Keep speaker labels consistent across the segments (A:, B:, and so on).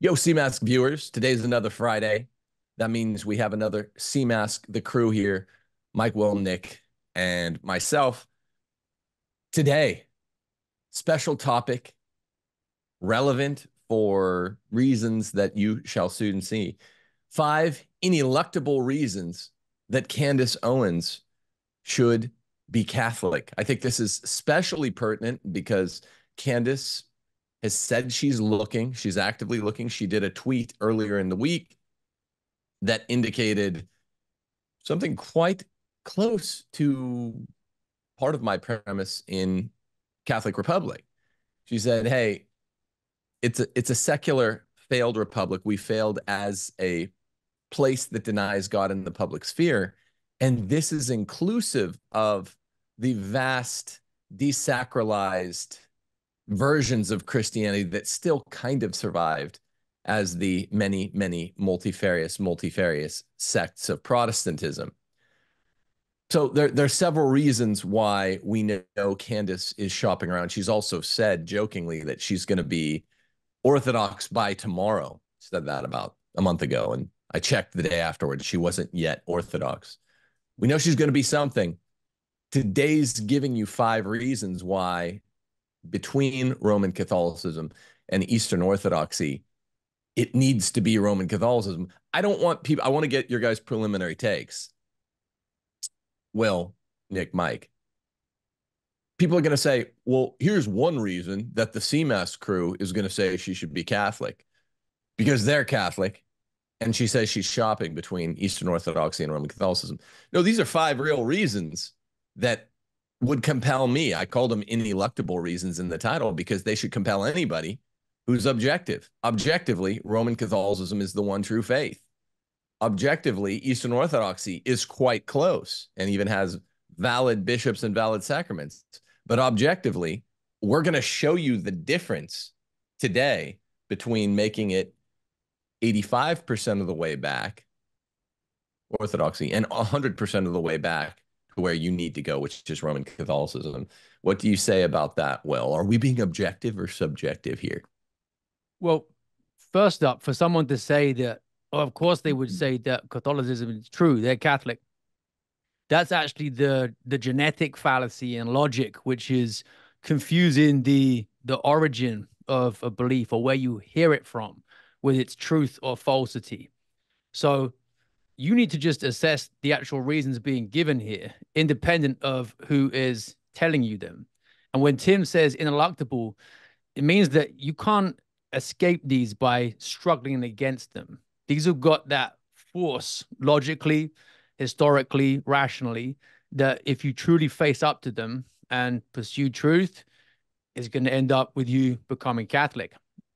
A: Yo, CMask viewers, today's another Friday. That means we have another CMask, the crew here, Mike, Will, Nick, and myself. Today, special topic, relevant for reasons that you shall soon see. 5 ineluctable reasons that Candace Owens should be Catholic. I think this is especially pertinent because Candace has said she's actively looking. She did a tweet earlier in the week that indicated something quite close to part of my premise in Catholic Republic. She said, "Hey, it's a secular failed republic. We failed as a place that denies God in the public sphere, and this is inclusive of the vast desacralized versions of Christianity that still kind of survived as the many multifarious sects of Protestantism." So there are several reasons why we know Candace is shopping around. She's also said jokingly that she's going to be Orthodox by tomorrow. She said that about a month ago, and I checked the day afterwards. She wasn't yet Orthodox. We know she's going to be something. Today's giving you 5 reasons why between Roman Catholicism and Eastern Orthodoxy, it needs to be Roman Catholicism. I want to get your guys' preliminary takes. Will, Nick, Mike. People are going to say, well, here's one reason that the CMass crew is going to say she should be Catholic, because they're Catholic, and she says she's shopping between Eastern Orthodoxy and Roman Catholicism. No, these are 5 real reasons that would compel me. I called them ineluctable reasons in the title because they should compel anybody who's objective. Objectively, Roman Catholicism is the one true faith. Objectively, Eastern Orthodoxy is quite close and even has valid bishops and valid sacraments. But objectively, we're going to show you the difference today between making it 85% of the way back, Orthodoxy, and 100% of the way back to where you need to go, which is Roman Catholicism. What do you say about that, Will? Are we being objective or subjective here?
B: Well, first up, for someone to say that, oh, of course they would say that Catholicism is true, they're Catholic. That's actually the genetic fallacy and logic, which is confusing the origin of a belief or where you hear it from with its truth or falsity. So you need to just assess the actual reasons being given here, independent of who is telling you them. And when Tim says ineluctable, it means that you can't escape these by struggling against them. These have got that force logically, historically, rationally, that if you truly face up to them and pursue truth, is going to end up with you becoming Catholic,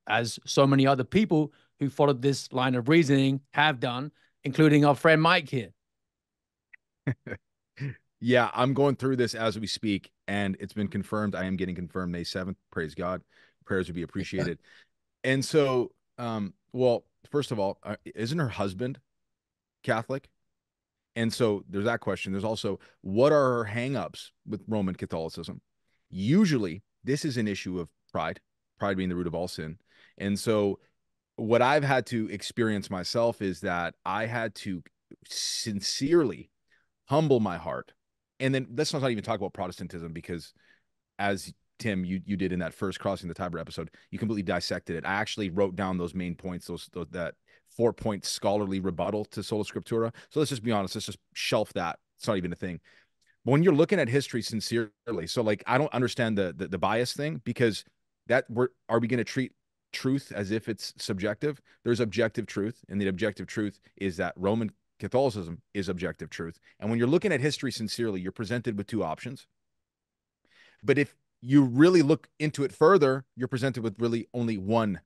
B: as so many other people who followed this line of reasoning have done, including our friend Mike here.
C: Yeah, I'm going through this as we speak, and it's been confirmed. I am getting confirmed May 7th. Praise God. Prayers would be appreciated. And so, well, first of all, isn't her husband Catholic? And so there's that question. There's also, what are her hangups with Roman Catholicism? Usually, this is an issue of pride being the root of all sin. And so what I've had to experience myself is that I had to sincerely humble my heart. And then let's not even talk about Protestantism, because as Tim, you did in that first Crossing the Tiber episode, you completely dissected it. I actually wrote down those main points, that 4-point scholarly rebuttal to Sola Scriptura. So let's just be honest. Let's just shelf that. It's not even a thing. But when you're looking at history sincerely, so like, I don't understand the bias thing, because are we going to treat truth as if it's subjective? There's objective truth, and the objective truth is that Roman Catholicism is objective truth. And when you're looking at history sincerely, you're presented with 2 options. But if you really look into it further, you're presented with really only one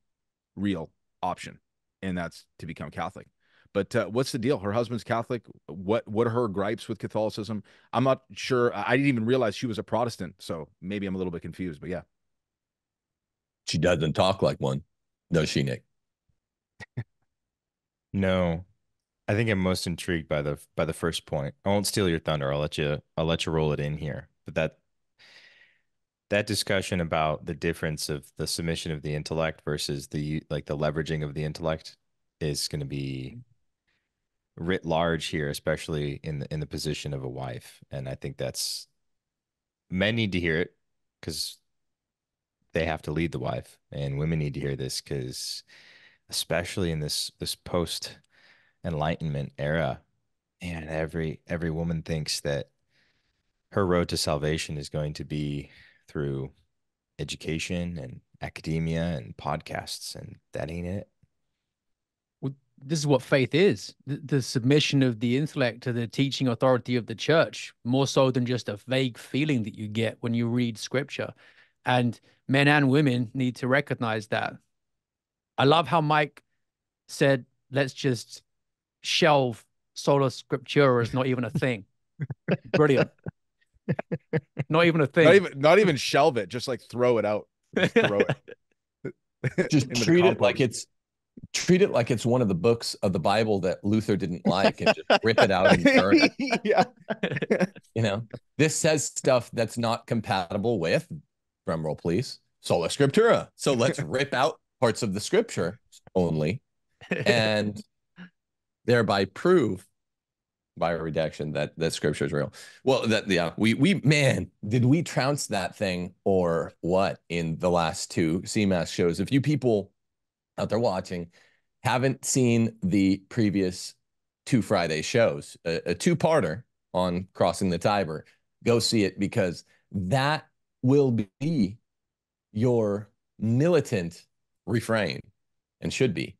C: real option, and that's to become Catholic. But what's the deal? Her husband's Catholic. What are her gripes with Catholicism? I'm not sure. I didn't even realize she was a Protestant, so maybe I'm a little bit confused, but yeah.
A: She doesn't talk like one, does she, Nick?
D: No. I think I'm most intrigued by the first point. I won't steal your thunder. I'll let you roll it in here. But that discussion about the difference of the submission of the intellect versus the leveraging of the intellect is going to be writ large here, especially in the position of a wife. And I think that's men need to hear it because they have to lead the wife, and women need to hear this because especially in this post enlightenment era, and every woman thinks that her road to salvation is going to be through education and academia and podcasts, and that ain't it.
B: Well, this is what faith is, the submission of the intellect to the teaching authority of the church, more so than just a vague feeling that you get when you read scripture. And men and women need to recognize that. I love how Mike said, let's just shelve sola scriptura as not even a thing. Brilliant. Not even a thing.
C: Not even shelve it, just like throw it out. Just throw it.
A: Just treat it like it's one of the books of the Bible that Luther didn't like, and just rip it out and burn it.
C: Yeah.
A: You know, this says stuff that's not compatible with, drum roll please, sola scriptura. So let's rip out parts of the scripture only, and thereby prove by redaction that scripture is real. Well, we man, did we trounce that thing or what in the last two CMAS shows? If you people out there watching haven't seen the previous two Friday shows, a two-parter on crossing the Tiber, go see it, because that will be your militant refrain, and should be,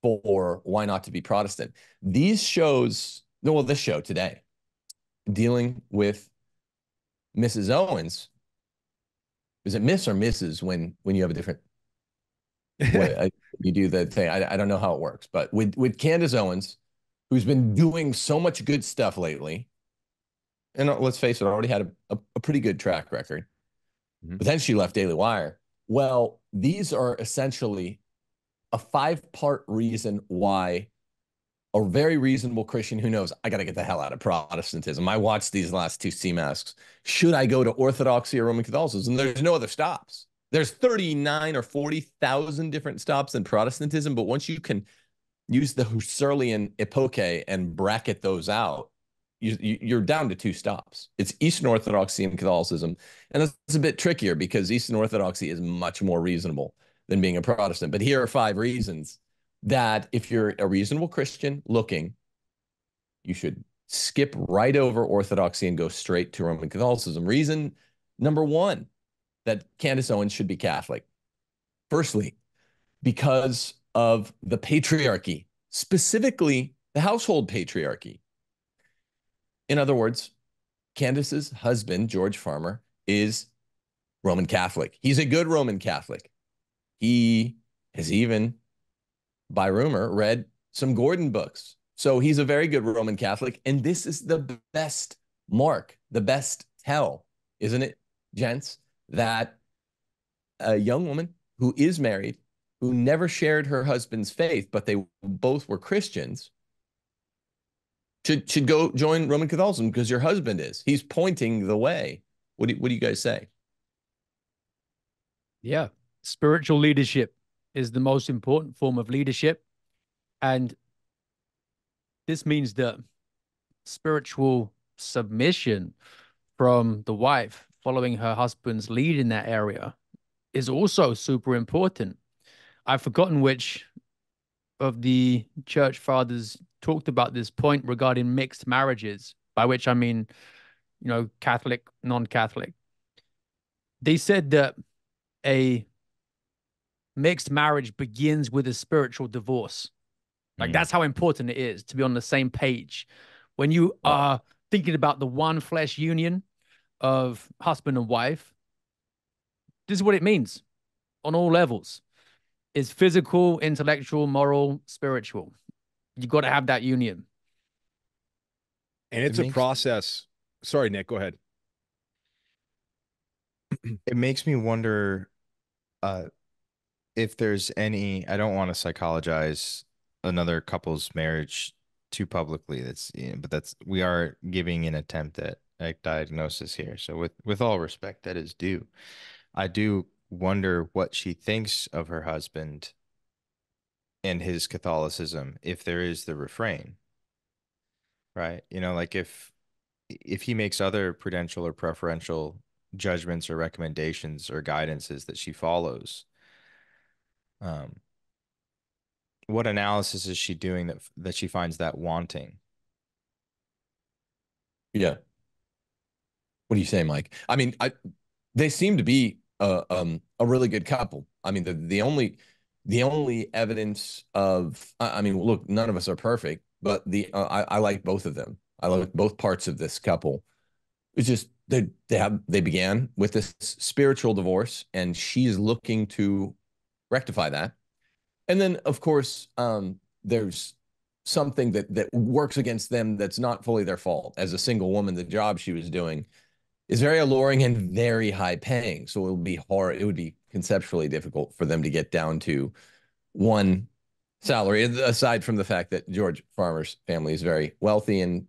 A: for why not to be Protestant. These shows, well, this show today, dealing with Mrs. Owens, is it Miss or Mrs. when you have a different way you do the thing? I don't know how it works, but with Candace Owens, who's been doing so much good stuff lately, and let's face it, already had a pretty good track record, but then she left Daily Wire. Well, these are essentially a 5-part reason why a very reasonable Christian who knows, I got to get the hell out of Protestantism. I watched these last two CMASs. Should I go to Orthodoxy or Roman Catholicism? There's no other stops. There's 39 or 40,000 different stops in Protestantism, but once you can use the Husserlian epoche and bracket those out, you're down to 2 stops. It's Eastern Orthodoxy and Catholicism. And that's a bit trickier because Eastern Orthodoxy is much more reasonable than being a Protestant. But here are 5 reasons that if you're a reasonable Christian looking, you should skip right over Orthodoxy and go straight to Roman Catholicism. Reason number 1, that Candace Owens should be Catholic. Firstly, because of the patriarchy, specifically the household patriarchy. In other words, Candace's husband, George Farmer, is Roman Catholic. He's a good Roman Catholic. He has even, by rumor, read some Gordon books. So he's a very good Roman Catholic. And this is the best mark, the best tell, isn't it, gents, that a young woman who is married, who never shared her husband's faith, but they both were Christians, should go join Roman Catholicism because your husband is. He's pointing the way. What do you guys say?
B: Yeah. Spiritual leadership is the most important form of leadership. And this means that spiritual submission from the wife following her husband's lead in that area is also super important. I've forgotten which of the church fathers talked about this point regarding mixed marriages, by which I mean, Catholic, non-Catholic. They said that a mixed marriage begins with a spiritual divorce. Like that's how important it is to be on the same page. When you are thinking about the one flesh union of husband and wife, this is what it means on all levels. It's physical, intellectual, moral, spiritual. You got to have that union.
C: And it's a process. Sorry, Nick, go ahead.
D: It makes me wonder if there's any, I don't want to psychologize another couple's marriage too publicly. We are giving an attempt at diagnosis here. So with all respect that is due, I do wonder what she thinks of her husband and his Catholicism, if there is the refrain, right? You know, like if he makes other prudential or preferential judgments or recommendations or guidances that she follows, um, what analysis is she doing that she finds that wanting?
A: Yeah. What do you say, Mike? I mean, they seem to be a really good couple. I mean, the only evidence of, I mean, look, none of us are perfect, but I like both of them. I like both parts of this couple. It's just they began with this spiritual divorce, and she's looking to rectify that. And then, of course, there's something that works against them that's not fully their fault. As a single woman, the job she was doing is very alluring and very high paying. So it would be hard. It would be conceptually difficult for them to get down to one salary, aside from the fact that George Farmer's family is very wealthy, and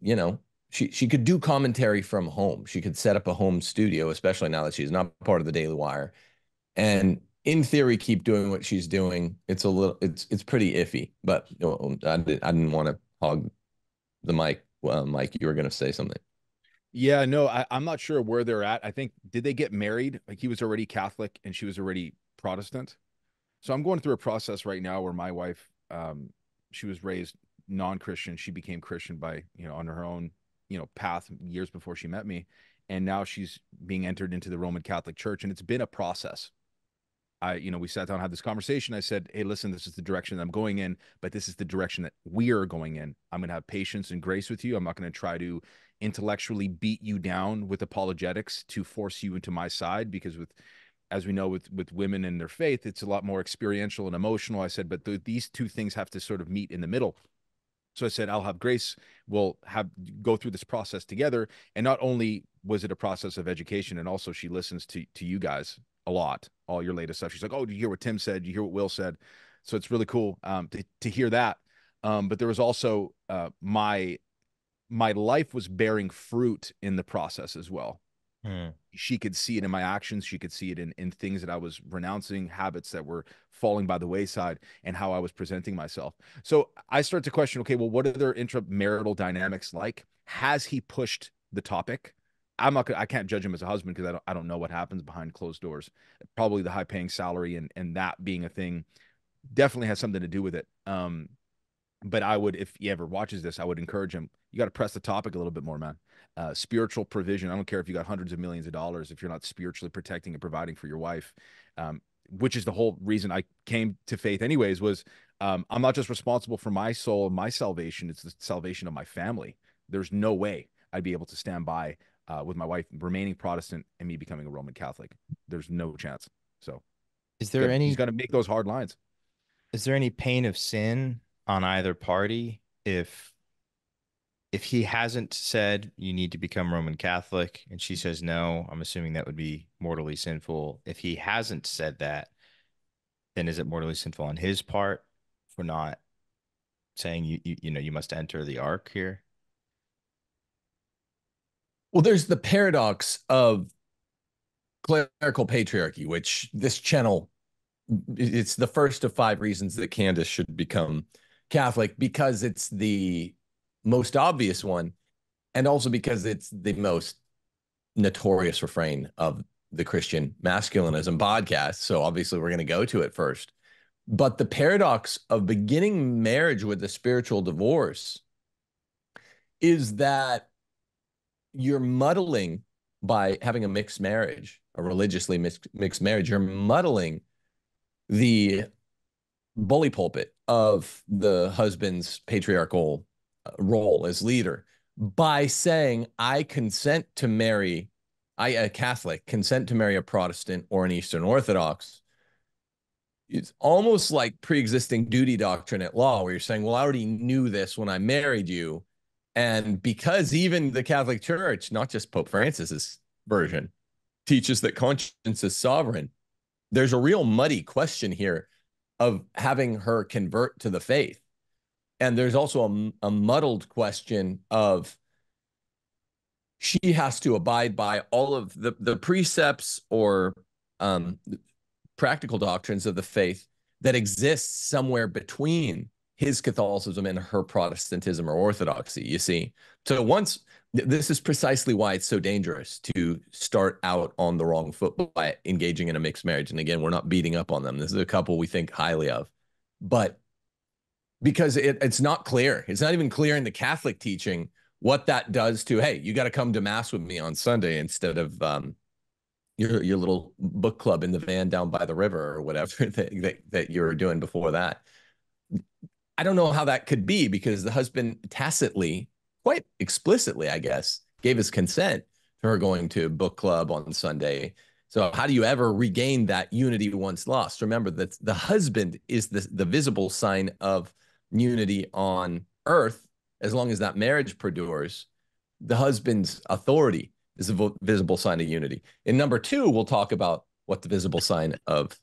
A: she could do commentary from home. She could set up a home studio, especially now that she's not part of the Daily Wire, and in theory keep doing what she's doing. It's pretty iffy, but I didn't want to hog the mic. Mike, you were going to say something.
C: Yeah, no, I'm not sure where they're at. I think, did they get married? Like, he was already Catholic and she was already Protestant. So I'm going through a process right now where my wife, she was raised non-Christian. She became Christian by, on her own, path years before she met me. And now she's being entered into the Roman Catholic Church. And it's been a process. We sat down and had this conversation. I said, hey, listen, this is the direction I'm going in, but this is the direction that we are going in. I'm going to have patience and grace with you. I'm not going to try to intellectually beat you down with apologetics to force you into my side, because as we know, with women and their faith, it's a lot more experiential and emotional. I said, but these two things have to sort of meet in the middle. So I said, I'll have grace. We'll go through this process together. And not only was it a process of education, and also she listens to you guys a lot, all your latest stuff. She's like, oh, do you hear what Tim said? Do you hear what Will said? So it's really cool to hear that. But there was also my life was bearing fruit in the process as well. She could see it in my actions. She could see it in things that I was renouncing, habits that were falling by the wayside, and how I was presenting myself. So I start to question, okay, well, what are their intramarital dynamics like? Has he pushed the topic? I can't judge him as a husband because I don't know what happens behind closed doors. Probably the high paying salary and that being a thing definitely has something to do with it. But I would, if he ever watches this, I would encourage him. You got to press the topic a little bit more, man. Spiritual provision. I don't care if you got hundreds of millions of dollars, if you're not spiritually protecting and providing for your wife, which is the whole reason I came to faith anyways, was I'm not just responsible for my soul and my salvation. It's the salvation of my family. There's no way I'd be able to stand by with my wife remaining Protestant and me becoming a Roman Catholic. There's no chance. So
D: he's got
C: to make those hard lines.
D: Is there any pain of sin on either party if he hasn't said you need to become Roman Catholic and she says no? I'm assuming that would be mortally sinful. If he hasn't said that, then is it mortally sinful on his part for not saying you must enter the ark here?
A: Well, there's the paradox of clerical patriarchy, which this channel, it's the first of 5 reasons that Candace should become Catholic, because it's the most obvious one, and also because it's the most notorious refrain of the Christian masculinism podcast. So obviously we're going to go to it first. But the paradox of beginning marriage with a spiritual divorce is that you're muddling, by having a mixed marriage, a religiously mixed marriage, you're muddling the bully pulpit of the husband's patriarchal role as leader by saying, I consent to marry, a Catholic, consent to marry a Protestant or an Eastern Orthodox. It's almost like pre-existing duty doctrine at law, where you're saying, well, I already knew this when I married you. And because even the Catholic Church, not just Pope Francis's version, teaches that conscience is sovereign, there's a real muddy question here of having her convert to the faith. And there's also a muddled question of, she has to abide by all of the precepts or practical doctrines of the faith that exists somewhere between his Catholicism and her Protestantism or Orthodoxy, you see. So this is precisely why it's so dangerous to start out on the wrong foot by engaging in a mixed marriage. And again, we're not beating up on them. This is a couple we think highly of, but because it's not clear. It's not even clear in the Catholic teaching what that does to, hey, you got to come to mass with me on Sunday instead of your little book club in the van down by the river or whatever that you were doing before that. I don't know how that could be, because the husband tacitly, quite explicitly, I guess, gave his consent to her going to book club on Sunday. So how do you ever regain that unity once lost? Remember that the husband is the visible sign of unity on earth. As long as that marriage perdures, the husband's authority is a visible sign of unity. In number 2, we'll talk about what the visible sign of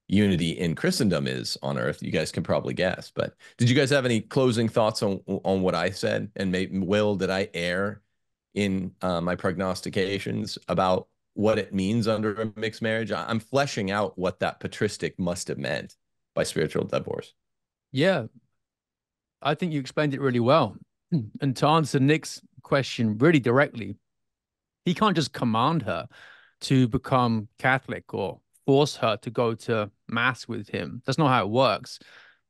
A: unity in Christendom is on earth. You guys can probably guess, but did you guys have any closing thoughts on what I said? And Will, did I err in my prognostications about what it means under a mixed marriage? I'm fleshing out what that patristic must have meant by spiritual divorce.
B: Yeah, I think you explained it really well. And to answer Nick's question really directly, he can't just command her to become Catholic or force her to go to mass with him. That's not how it works.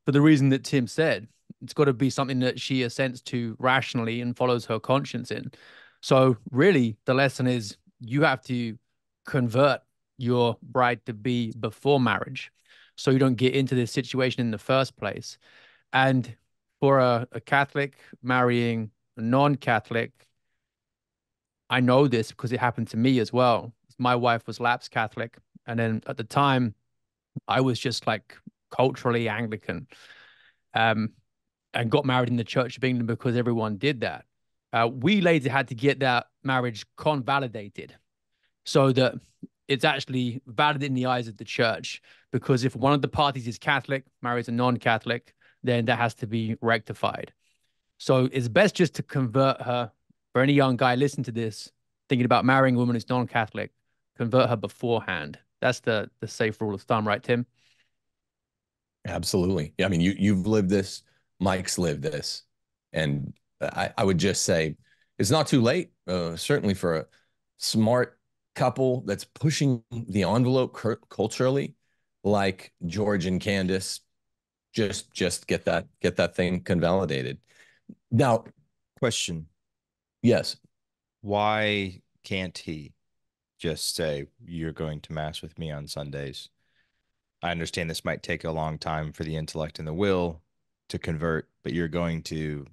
B: For the reason that Tim said, it's got to be something that she assents to rationally and follows her conscience in. So really, the lesson is you have to convert your bride-to-be before marriage, so you don't get into this situation in the first place. And for a Catholic marrying a non-Catholic, I know this because it happened to me as well. My wife was lapsed Catholic, and then at the time, I was just like culturally Anglican, and got married in the Church of England because everyone did that. We later had to get that marriage convalidated so that it's actually valid in the eyes of the church, because if one of the parties is Catholic, marries a non-Catholic, then that has to be rectified. So it's best just to convert her. For any young guy listen to this, thinking about marrying a woman who's non-Catholic, convert her beforehand. That's the safe rule of thumb, right, Tim?
A: Absolutely. Yeah, I mean, you've lived this, Mike's lived this. And I would just say it's not too late, certainly for a smart couple that's pushing the envelope culturally, like George and Candace. Just get that thing convalidated. Now,
D: Question.
A: yes.
D: Why can't he just say, you're going to mass with me on Sundays? I understand this might take a long time for the intellect and the will to convert, but you're going to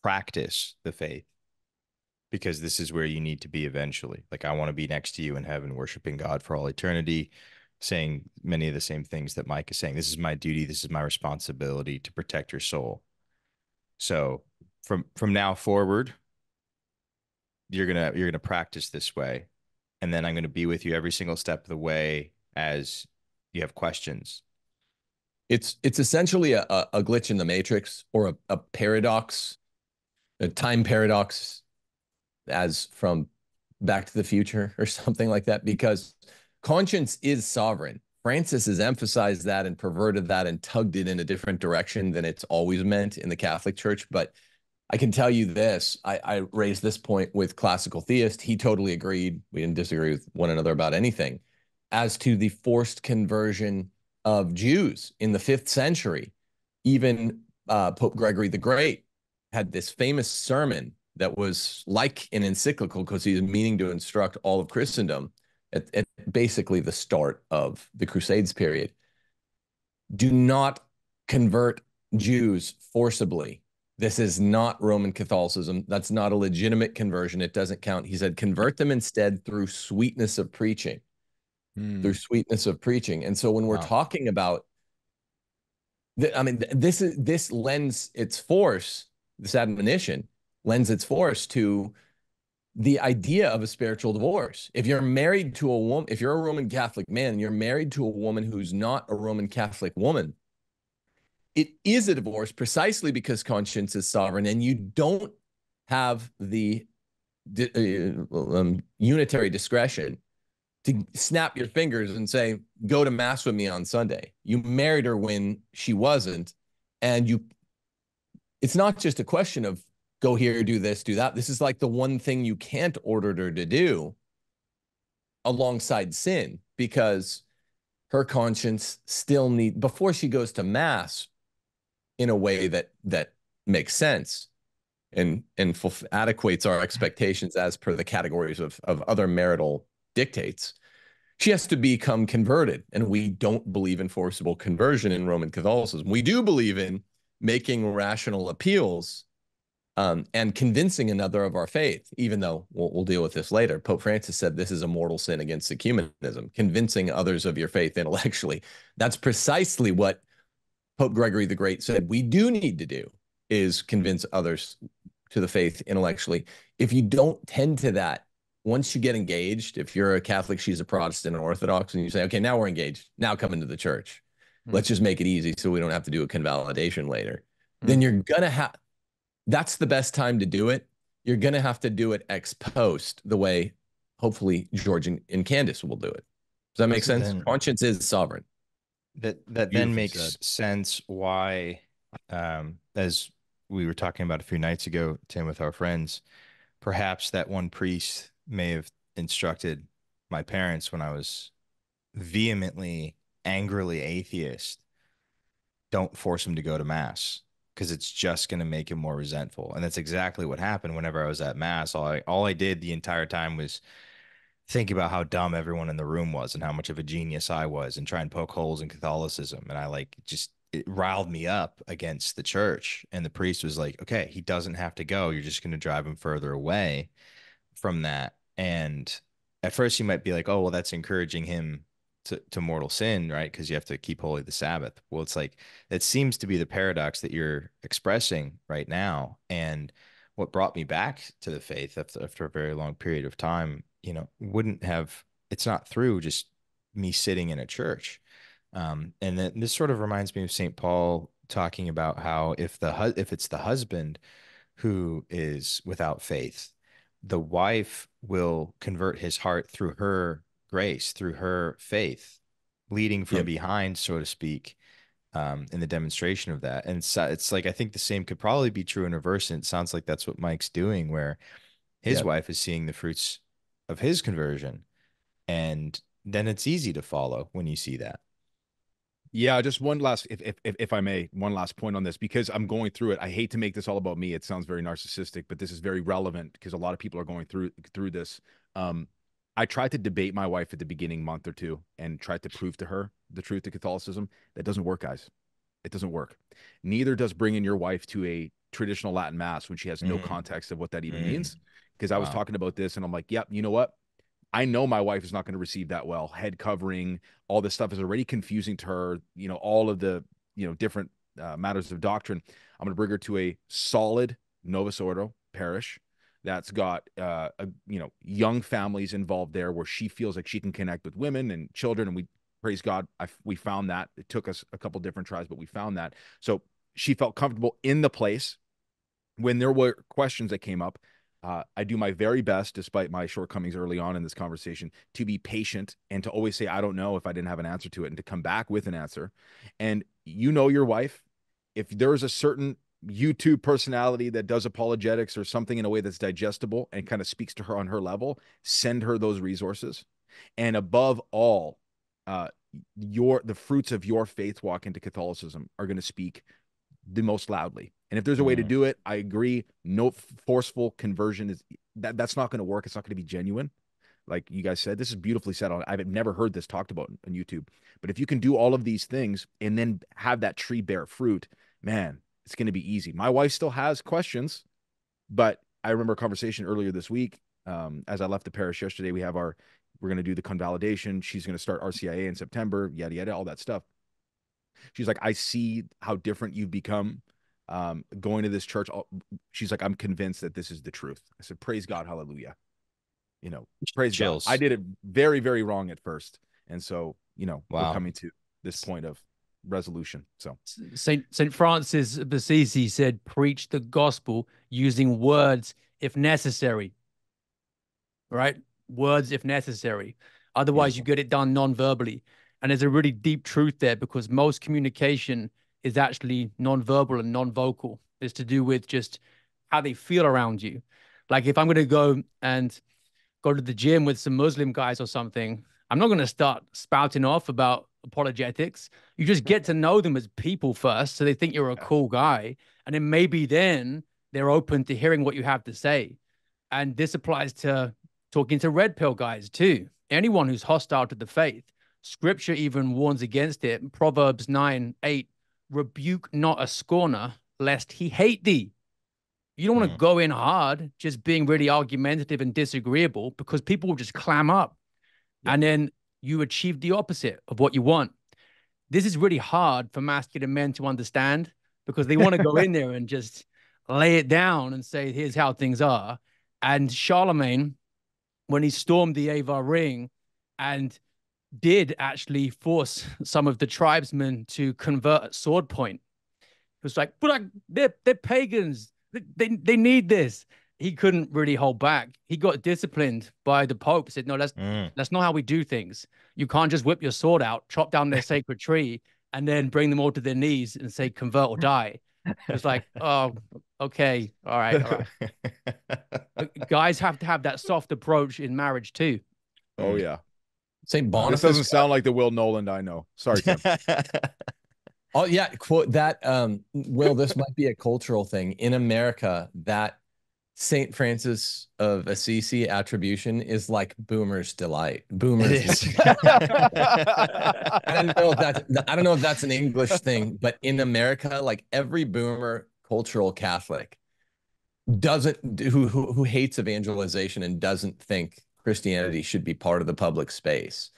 D: practice the faith because this is where you need to be eventually. Like, I want to be next to you in heaven, worshiping God for all eternity, saying many of the same things that Mike is saying. This is my duty. This is my responsibility to protect your soul. So from now forward, you're gonna practice this way, and then I'm gonna be with you every single step of the way as you have questions.
A: It's essentially a glitch in the matrix, or a paradox, a time paradox, as from Back to the Future or something like that, because conscience is sovereign. Francis has emphasized that and perverted that and tugged it in a different direction than it's always meant in the Catholic Church. But I can tell you this, I raised this point with classical theist. He totally agreed. We didn't disagree with one another about anything. As to the forced conversion of Jews in the 5th century, even Pope Gregory the Great had this famous sermon that was like an encyclical, because he was meaning to instruct all of Christendom at basically the start of the Crusades period. Do not convert Jews forcibly. This is not Roman Catholicism. That's not a legitimate conversion. It doesn't count. He said, convert them instead through sweetness of preaching. Through sweetness of preaching. And so when we're talking about, I mean, this lends its force, this admonition lends its force to the idea of a spiritual divorce. If you're married to a woman, if you're a Roman Catholic man and you're married to a woman who's not a Roman Catholic woman, it is a divorce precisely because conscience is sovereign, and you don't have the unitary discretion to snap your fingers and say, go to mass with me on Sunday. You married her when she wasn't. And it's not just a question of go here, do this, do that. This is like the one thing you can't order her to do alongside sin, because her conscience still before she goes to mass in a way that makes sense and adequates our expectations as per the categories of other marital dictates, she has to become converted. And we don't believe in forcible conversion in Roman Catholicism. We do believe in making rational appeals and convincing another of our faith, even though we'll deal with this later. Pope Francis said this is a mortal sin against ecumenism, convincing others of your faith intellectually. That's precisely what Pope Gregory the Great said we do need to do, is convince others to the faith intellectually. If you don't tend to that, once you get engaged, if you're a Catholic, she's a Protestant or Orthodox, and you say, okay, now we're engaged, now come into the church. Let's just make it easy so we don't have to do a convalidation later. Then you're going to have, that's the best time to do it. You're going to have to do it ex post, the way hopefully George and Candace will do it. Does that make sense? Conscience is sovereign.
D: That then makes sense why, as we were talking about a few nights ago, Tim, with our friends, perhaps that one priest may have instructed my parents when I was vehemently, angrily atheist, don't force him to go to mass, because it's just going to make him more resentful. And that's exactly what happened whenever I was at mass. All I did the entire time was think about how dumb everyone in the room was and how much of a genius I was, and try and poke holes in Catholicism. And it riled me up against the church. And the priest was like, okay, he doesn't have to go. You're just going to drive him further away from that. And at first you might be like, oh, well, that's encouraging him to mortal sin, right? Because you have to keep holy the Sabbath. Well, it's like, it seems to be the paradox that you're expressing right now. And what brought me back to the faith after a very long period of time, it's not through just me sitting in a church. And then this sort of reminds me of St. Paul talking about how if it's the husband who is without faith, the wife will convert his heart through her grace, through her faith, leading from behind, so to speak, in the demonstration of that. And so it's like, I think the same could probably be true in reverse. And it sounds like that's what Mike's doing, where his wife is seeing the fruits of his conversion. And then it's easy to follow when you see that.
C: Yeah, just one last, if I may, one last point on this, because I'm going through it. I hate to make this all about me. It sounds very narcissistic, but this is very relevant because a lot of people are going through this. I tried to debate my wife at the beginning month or two and tried to prove to her the truth of Catholicism. That doesn't work, guys. It doesn't work. Neither does bringing your wife to a traditional Latin mass when she has no context of what that even means. Because I was talking about this and I'm like, yep, you know what? I know my wife is not going to receive that well. Head covering, all this stuff is already confusing to her. All of the, different matters of doctrine. I'm going to bring her to a solid Novus Ordo parish that's got, young families involved there, where she feels like she can connect with women and children. And we, praise God, we found that. It took us a couple different tries, but we found that. So she felt comfortable in the place. When there were questions that came up, I do my very best, despite my shortcomings early on in this conversation, to be patient and to always say, I don't know, if I didn't have an answer to it, and to come back with an answer. And your wife, if there's a certain YouTube personality that does apologetics or something in a way that's digestible and kind of speaks to her on her level, send her those resources. And above all, the fruits of your faith walk into Catholicism are going to speak the most loudly. And if there's a way to do it, I agree. No forceful conversion that's not going to work. It's not going to be genuine. Like you guys said, this is beautifully said. I've never heard this talked about on YouTube. But if you can do all of these things and then have that tree bear fruit, man, it's going to be easy. My wife still has questions, but I remember a conversation earlier this week. As I left the parish yesterday, we're going to do the convalidation. She's going to start RCIA in September, yada, yada, all that stuff. She's like, I see how different you've become going to this church. She's like, I'm convinced that this is the truth. I said, praise God, hallelujah. Praise God. I did it very, very wrong at first. And so, we're coming to this point of resolution. So
B: Saint Francis of Assisi said, preach the gospel using words if necessary. right? Words if necessary. Otherwise, you get it done non-verbally. And there's a really deep truth there, because most communication is actually non-verbal and non-vocal. It's to do with just how they feel around you. Like if I'm going to go to the gym with some Muslim guys or something, I'm not going to start spouting off about apologetics. You just get to know them as people first, so they think you're a cool guy. And then maybe then they're open to hearing what you have to say. And this applies to talking to red pill guys too. Anyone who's hostile to the faith. Scripture even warns against it. Proverbs 9:8, rebuke not a scorner, lest he hate thee. You don't want to go in hard, just being really argumentative and disagreeable, because people will just clam up. And then you achieve the opposite of what you want. This is really hard for masculine men to understand, because they want to go in there and just lay it down and say, here's how things are. And Charlemagne, when he stormed the Avar Ring and did actually force some of the tribesmen to convert at sword point, it was like, but they're pagans. They need this. He couldn't really hold back. He got disciplined by the Pope. He said, no, that's not how we do things. You can't just whip your sword out, chop down their sacred tree, and then bring them all to their knees and say, convert or die. It's like, oh, okay. All right. Guys have to have that soft approach in marriage too.
C: Oh, yeah.
A: St. Boniface.
C: This doesn't sound like the Will Noland I know. Sorry, Tim.
A: Oh, yeah. Quote that. Will, this might be a cultural thing. In America, that St. Francis of Assisi attribution is like boomer's delight. Boomers. I don't know if that's an English thing, but in America, like every boomer cultural Catholic who hates evangelization and doesn't think Christianity should be part of the public space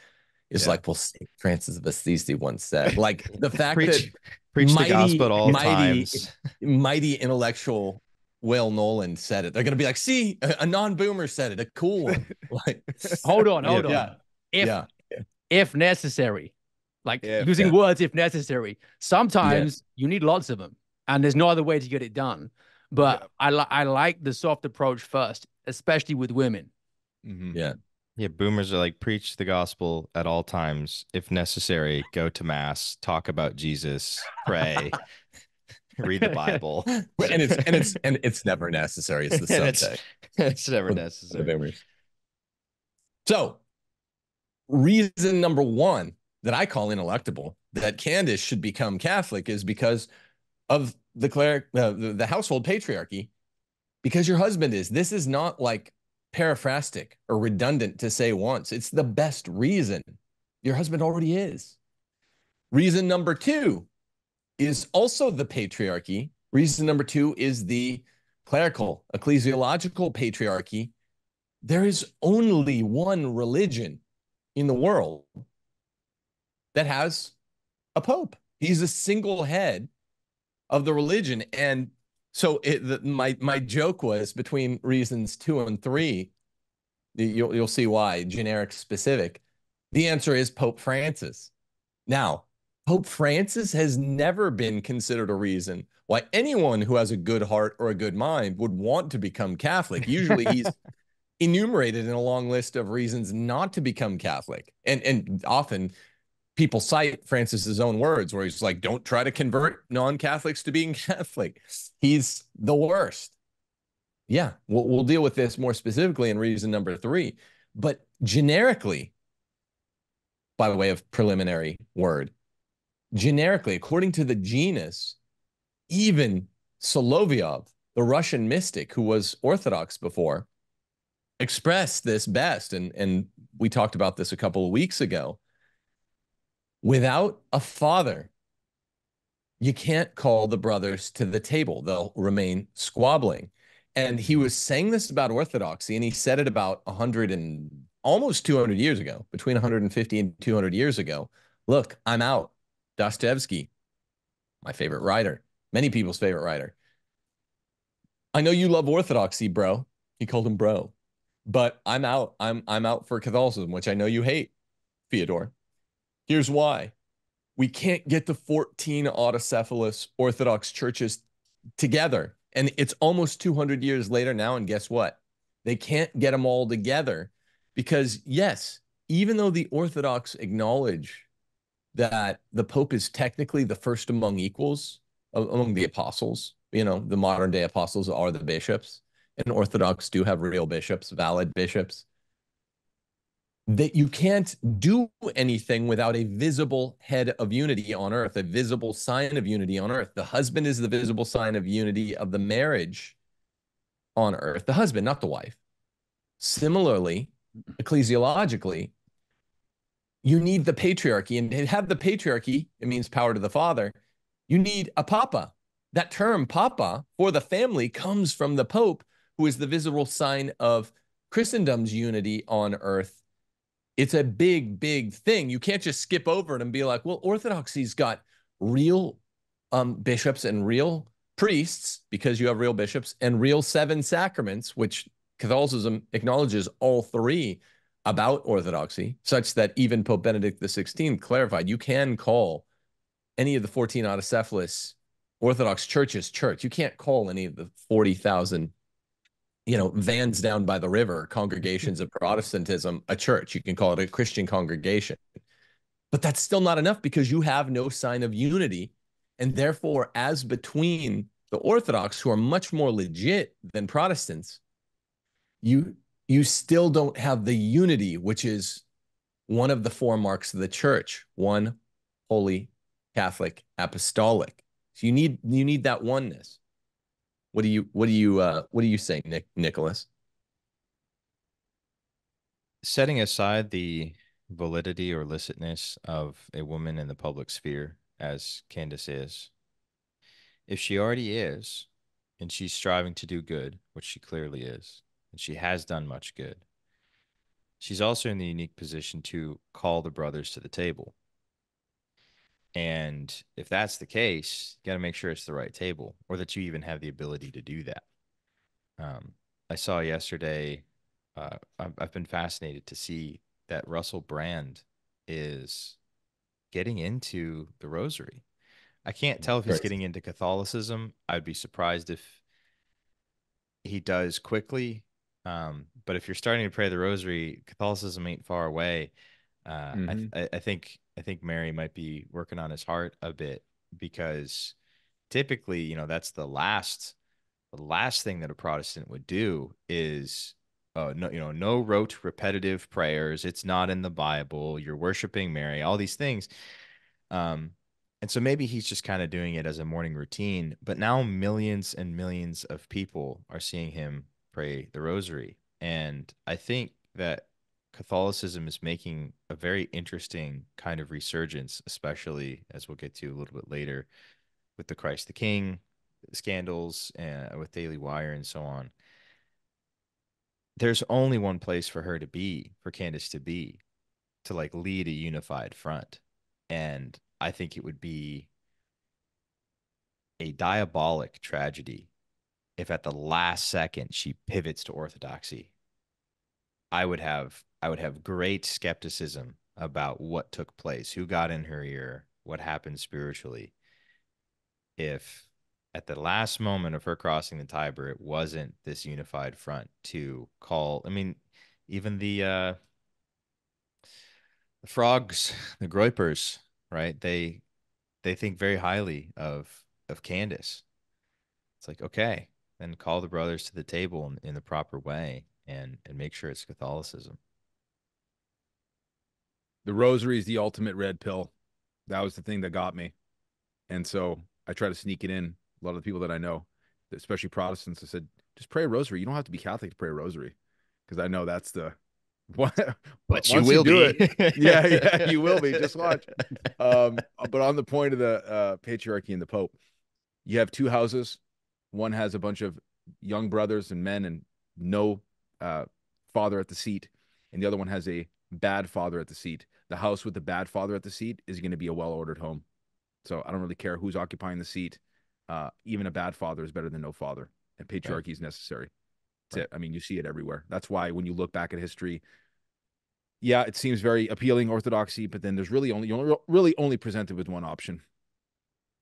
A: is like, well, St. Francis of Assisi once said, like the fact that
D: preach the gospel at all times.
A: Mighty intellectual Will Noland said it. They're going to be like, see, a non-boomer said it, a cool one. Like,
B: hold on.
A: Yeah.
B: If necessary, like using words if necessary. Sometimes you need lots of them, and there's no other way to get it done. But I like the soft approach first, especially with women.
A: Yeah.
D: Yeah, boomers are like, preach the gospel at all times. If necessary, go to mass, talk about Jesus, pray, read the Bible.
A: and it's never necessary. It's the subject.
D: It's never necessary.
A: So, reason number one that I call ineluctable that Candace should become Catholic is because of the household patriarchy, because your husband is. This is not like paraphrastic or redundant to say once. It's the best reason. Your husband already is. Reason number two is also the patriarchy. Reason number two is the clerical, ecclesiological patriarchy. There is only one religion in the world that has a pope. He's a single head of the religion. And so my joke was between reasons 2 and 3, you'll see why, generic, specific. The answer is Pope Francis. Now, Pope Francis has never been considered a reason why anyone who has a good heart or a good mind would want to become Catholic. Usually he's enumerated in a long list of reasons not to become Catholic. And often people cite Francis's own words where he's like, don't try to convert non-Catholics to being Catholic. He's the worst. Yeah, we'll deal with this more specifically in reason number 3. But generically, by way of preliminary word, generically, according to the genus, even Solovyov, the Russian mystic who was Orthodox before, expressed this best. And we talked about this a couple of weeks ago. Without a father, you can't call the brothers to the table. They'll remain squabbling. And he was saying this about Orthodoxy, and he said it about 100 and almost 200 years ago, between 150 and 200 years ago. Look, I'm out. Dostoevsky, my favorite writer, many people's favorite writer. I know you love Orthodoxy, bro. He called him bro. But I'm out. I'm out for Catholicism, which I know you hate, Fyodor. Here's why. We can't get the 14 autocephalous Orthodox churches together. And it's almost 200 years later now, and guess what? They can't get them all together because, yes, even though the Orthodox acknowledge that the Pope is technically the first among equals, among the apostles, you know, the modern day apostles are the bishops, and Orthodox do have real bishops, valid bishops, that you can't do anything without a visible head of unity on earth, a visible sign of unity on earth. The husband is the visible sign of unity of the marriage on earth, the husband, not the wife. Similarly, ecclesiologically, you need the patriarchy. And to have the patriarchy, it means power to the father. You need a papa. That term, papa, for the family comes from the Pope, who is the visible sign of Christendom's unity on earth. It's a big, big thing. You can't just skip over it and be like, well, Orthodoxy's got real bishops and real priests, because you have real bishops, and real 7 sacraments, which Catholicism acknowledges all 3 about Orthodoxy, such that even Pope Benedict XVI clarified you can call any of the 14 autocephalous Orthodox churches church. You can't call any of the 40,000, you know, vans down by the river, congregations of Protestantism, a church. You can call it a Christian congregation. But that's still not enough, because you have no sign of unity. And therefore, as between the Orthodox, who are much more legit than Protestants, you still don't have the unity, which is one of the 4 marks of the church: one, holy, Catholic, apostolic. So you need that oneness. What do you say, Nicholas?
D: Setting aside the validity or licitness of a woman in the public sphere, as Candace is, if she already is, and she's striving to do good, which she clearly is, and she has done much good, she's also in the unique position to call the brothers to the table. And if that's the case, you got to make sure it's the right table, or that you even have the ability to do that. I saw yesterday, I've been fascinated to see that Russell Brand is getting into the rosary. I can't tell if he's getting into Catholicism. I'd be surprised if he does quickly. But if you're starting to pray the rosary, Catholicism ain't far away. I think Mary might be working on his heart a bit, because typically, you know, that's the last thing that a Protestant would do is, no rote repetitive prayers. It's not in the Bible. You're worshiping Mary, all these things. And so maybe he's just kind of doing it as a morning routine, but now millions and millions of people are seeing him pray the rosary. And I think that Catholicism is making a very interesting kind of resurgence, especially as we'll get to a little bit later with the Christ the King scandals and with Daily Wire and so on. There's only one place for her to be, for Candace to be, to like lead a unified front. And I think it would be a diabolic tragedy if at the last second she pivots to Orthodoxy. I would have great skepticism about what took place, who got in her ear, what happened spiritually, if at the last moment of her crossing the Tiber, it wasn't this unified front to call. I mean, even the frogs, the Groypers, right? They think very highly of Candace. It's like, okay, then call the brothers to the table in the proper way and make sure it's Catholicism.
C: The rosary is the ultimate red pill. That was the thing that got me. And so I try to sneak it in. A lot of the people that I know, especially Protestants, have said, just pray a rosary. You don't have to be Catholic to pray a rosary. Because I know that's the what,
D: but you will be.
C: Yeah, you will be. Just watch. But on the point of the patriarchy and the Pope, you have 2 houses. One has a bunch of young brothers and men and no father at the seat, and the other one has a bad father at the seat. The house with the bad father at the seat is going to be a well-ordered home. So I don't really care who's occupying the seat. Even a bad father is better than no father, and patriarchy is necessary. That's it. I mean, you see it everywhere. That's why when you look back at history, yeah, it seems very appealing, orthodoxy, but then there's really only presented with one option.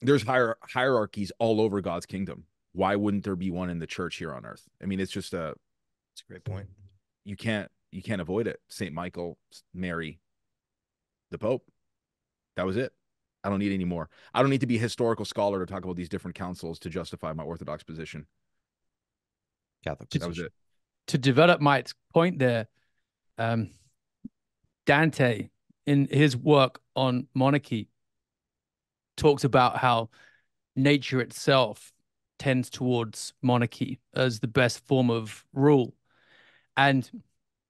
C: There's hierarchies all over God's kingdom. Why wouldn't there be one in the church here on earth? I mean, it's just
D: That's a great point.
C: You can't avoid it. St. Michael, Mary, the Pope. That was it. I don't need any more. I don't need to be a historical scholar to talk about these different councils to justify my Orthodox position.
D: Catholic
C: That was
D: position.
C: it.
B: To develop Mike's point there, Dante, in his work on monarchy, talks about how nature itself tends towards monarchy as the best form of rule. And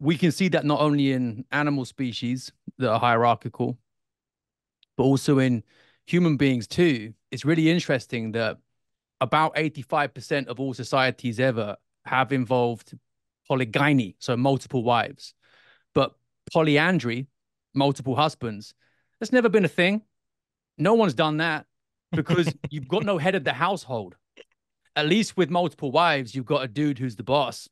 B: we can see that not only in animal species that are hierarchical, but also in human beings too. It's really interesting that about 85% of all societies ever have involved polygyny, so multiple wives. But polyandry, multiple husbands, that's never been a thing. No one's done that because you've got no head of the household. At least with multiple wives, you've got a dude who's the boss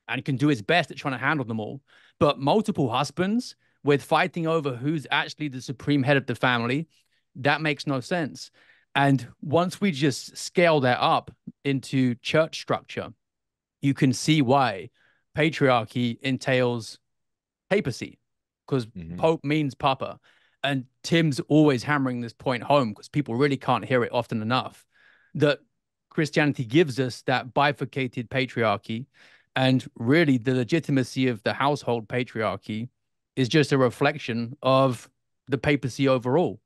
B: and can do his best at trying to handle them all. But multiple husbands with fighting over who's actually the supreme head of the family, that makes no sense. And once we just scale that up into church structure, you can see why patriarchy entails papacy, because Pope means Papa. And Tim's always hammering this point home because people really can't hear it often enough, that Christianity gives us that bifurcated patriarchy, and really the legitimacy of the household patriarchy is just a reflection of the papacy overall.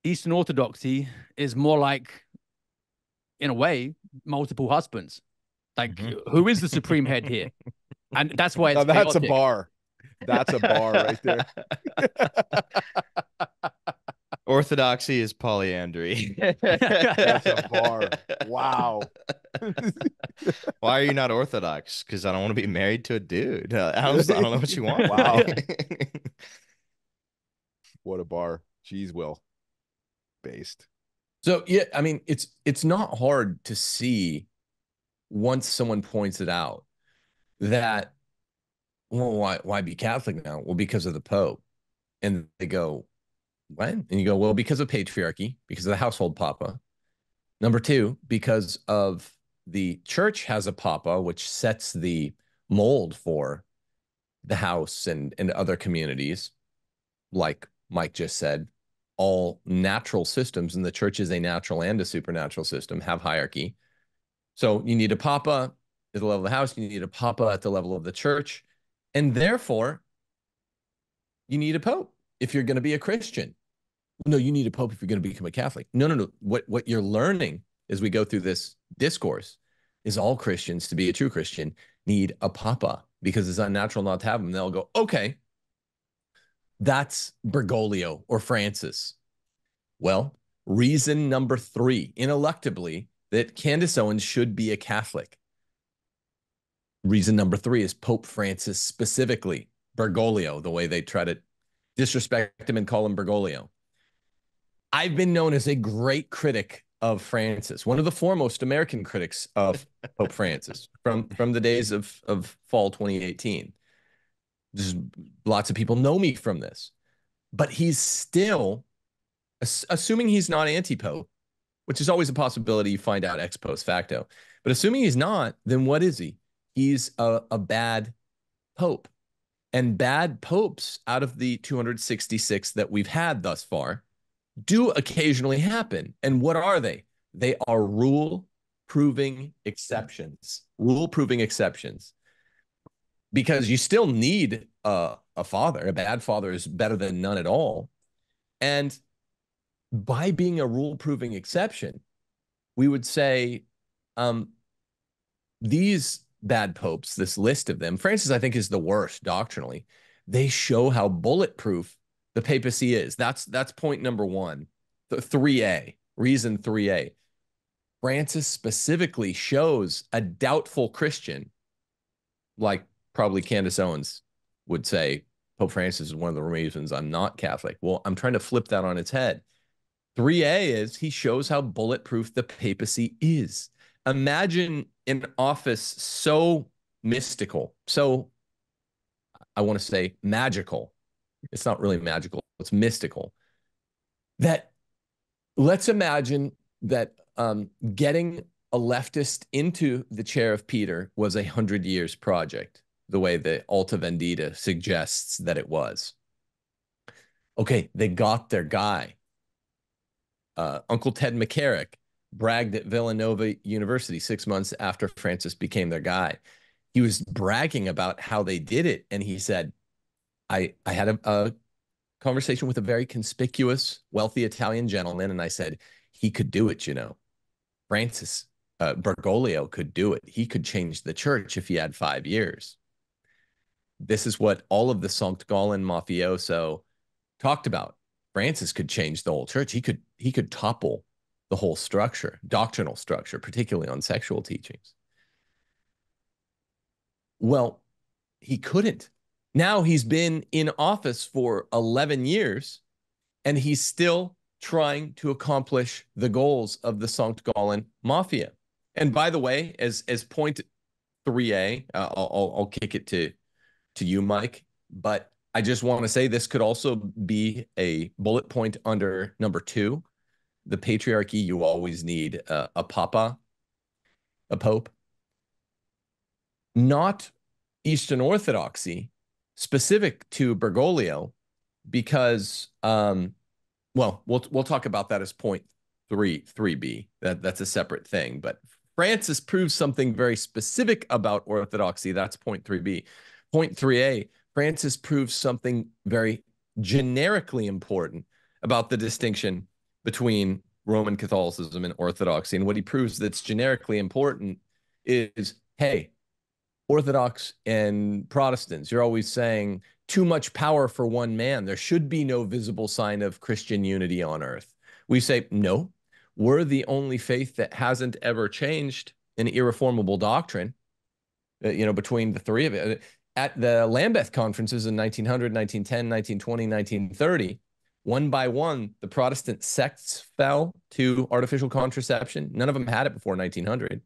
B: Eastern Orthodoxy is more like, in a way, multiple husbands. Like, who is the supreme head here? And that's why it's
C: that's
B: chaotic.
C: a bar. That's a bar right there.
D: Orthodoxy is polyandry.
C: That's a bar. Wow.
D: Why are you not Orthodox? Because I don't want to be married to a dude. I don't know what you want.
C: Wow. What a bar. Jeez, Will. Based.
A: So yeah, I mean, it's not hard to see once someone points it out that, well, why be Catholic now? Well, because of the Pope. And they go, what? And you go, well, because of patriarchy, because of the household papa. Number two, because of the church has a papa, which sets the mold for the house and other communities, like Mike just said. All natural systems, and the church is a natural and a supernatural system, have hierarchy. So you need a papa at the level of the house, you need a papa at the level of the church, and therefore you need a pope if you're going to be a Christian. No, you need a pope if you're going to become a Catholic. No. What you're learning as we go through this discourse is all Christians, to be a true Christian, need a papa, because it's unnatural not to have them. They'll go, okay, that's Bergoglio or Francis. Well, reason number 3, ineluctably, that Candace Owens should be a Catholic. Reason number 3 is Pope Francis specifically. Bergoglio, the way they try to disrespect him and call him Bergoglio. I've been known as a great critic of Francis, one of the foremost American critics of Pope Francis from the days of fall 2018. Just lots of people know me from this, but he's still, assuming he's not anti-Pope, which is always a possibility, you find out ex post facto, but assuming he's not, then what is he? He's a bad Pope. And bad popes, out of the 266 that we've had thus far, do occasionally happen. And what are they? They are rule-proving exceptions. Rule-proving exceptions. Because you still need a father. A bad father is better than none at all. And by being a rule-proving exception, we would say these bad popes, this list of them, Francis, I think, is the worst doctrinally. They show how bulletproof the papacy is. That's point number 1. The 3A, reason 3A. Francis specifically shows a doubtful Christian, like probably Candace Owens would say, Pope Francis is one of the reasons I'm not Catholic. Well, I'm trying to flip that on its head. 3A is he shows how bulletproof the papacy is. Imagine an office so mystical, so, I want to say, magical. It's not really magical, it's mystical. That, let's imagine that getting a leftist into the chair of Peter was 100 years project, the way the Alta Vendita suggests that it was. Okay, they got their guy. Uncle Ted McCarrick bragged at Villanova University 6 months after Francis became their guy. He was bragging about how they did it, and he said, I had a conversation with a very conspicuous, wealthy Italian gentleman, and I said, he could do it, you know. Francis Bergoglio could do it. He could change the church if he had 5 years. This is what all of the Sankt Gallen mafioso talked about. Francis could change the whole church. He could topple the whole structure, doctrinal structure, particularly on sexual teachings. Well, he couldn't. Now he's been in office for 11 years, and he's still trying to accomplish the goals of the Sankt Gallen Mafia. And by the way, as point 3A, I'll kick it to you, Mike, but I just want to say this could also be a bullet point under number 2. The patriarchy, you always need a papa, a pope. Not Eastern Orthodoxy, specific to Bergoglio, because, well, we'll talk about that as point 3B. That's a separate thing. But Francis proves something very specific about Orthodoxy. That's point 3B. Point 3A, Francis proves something very generically important about the distinction between Roman Catholicism and Orthodoxy. And what he proves that's generically important is, hey, Orthodox and Protestants, you're always saying too much power for one man. There should be no visible sign of Christian unity on earth. We say, no, we're the only faith that hasn't ever changed an irreformable doctrine, between the three of it. At the Lambeth conferences in 1900, 1910, 1920, 1930, one by one, the Protestant sects fell to artificial contraception. None of them had it before 1900.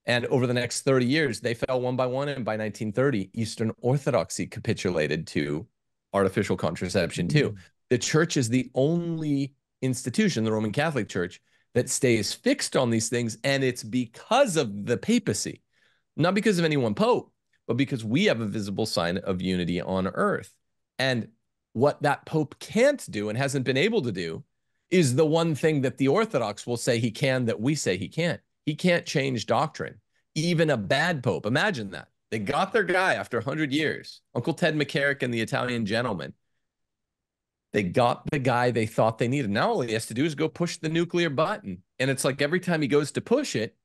A: And over the next 30 years, they fell one by one. And by 1930, Eastern Orthodoxy capitulated to artificial contraception too. The church is the only institution, the Roman Catholic Church, that stays fixed on these things. And it's because of the papacy, not because of any one pope, but because we have a visible sign of unity on earth. And what that pope can't do and hasn't been able to do is the one thing that the Orthodox will say he can that we say he can't. He can't change doctrine, even a bad pope. Imagine that. They got their guy after 100 years, Uncle Ted McCarrick and the Italian gentleman. They got the guy they thought they needed. Now all he has to do is go push the nuclear button. And it's like every time he goes to push it,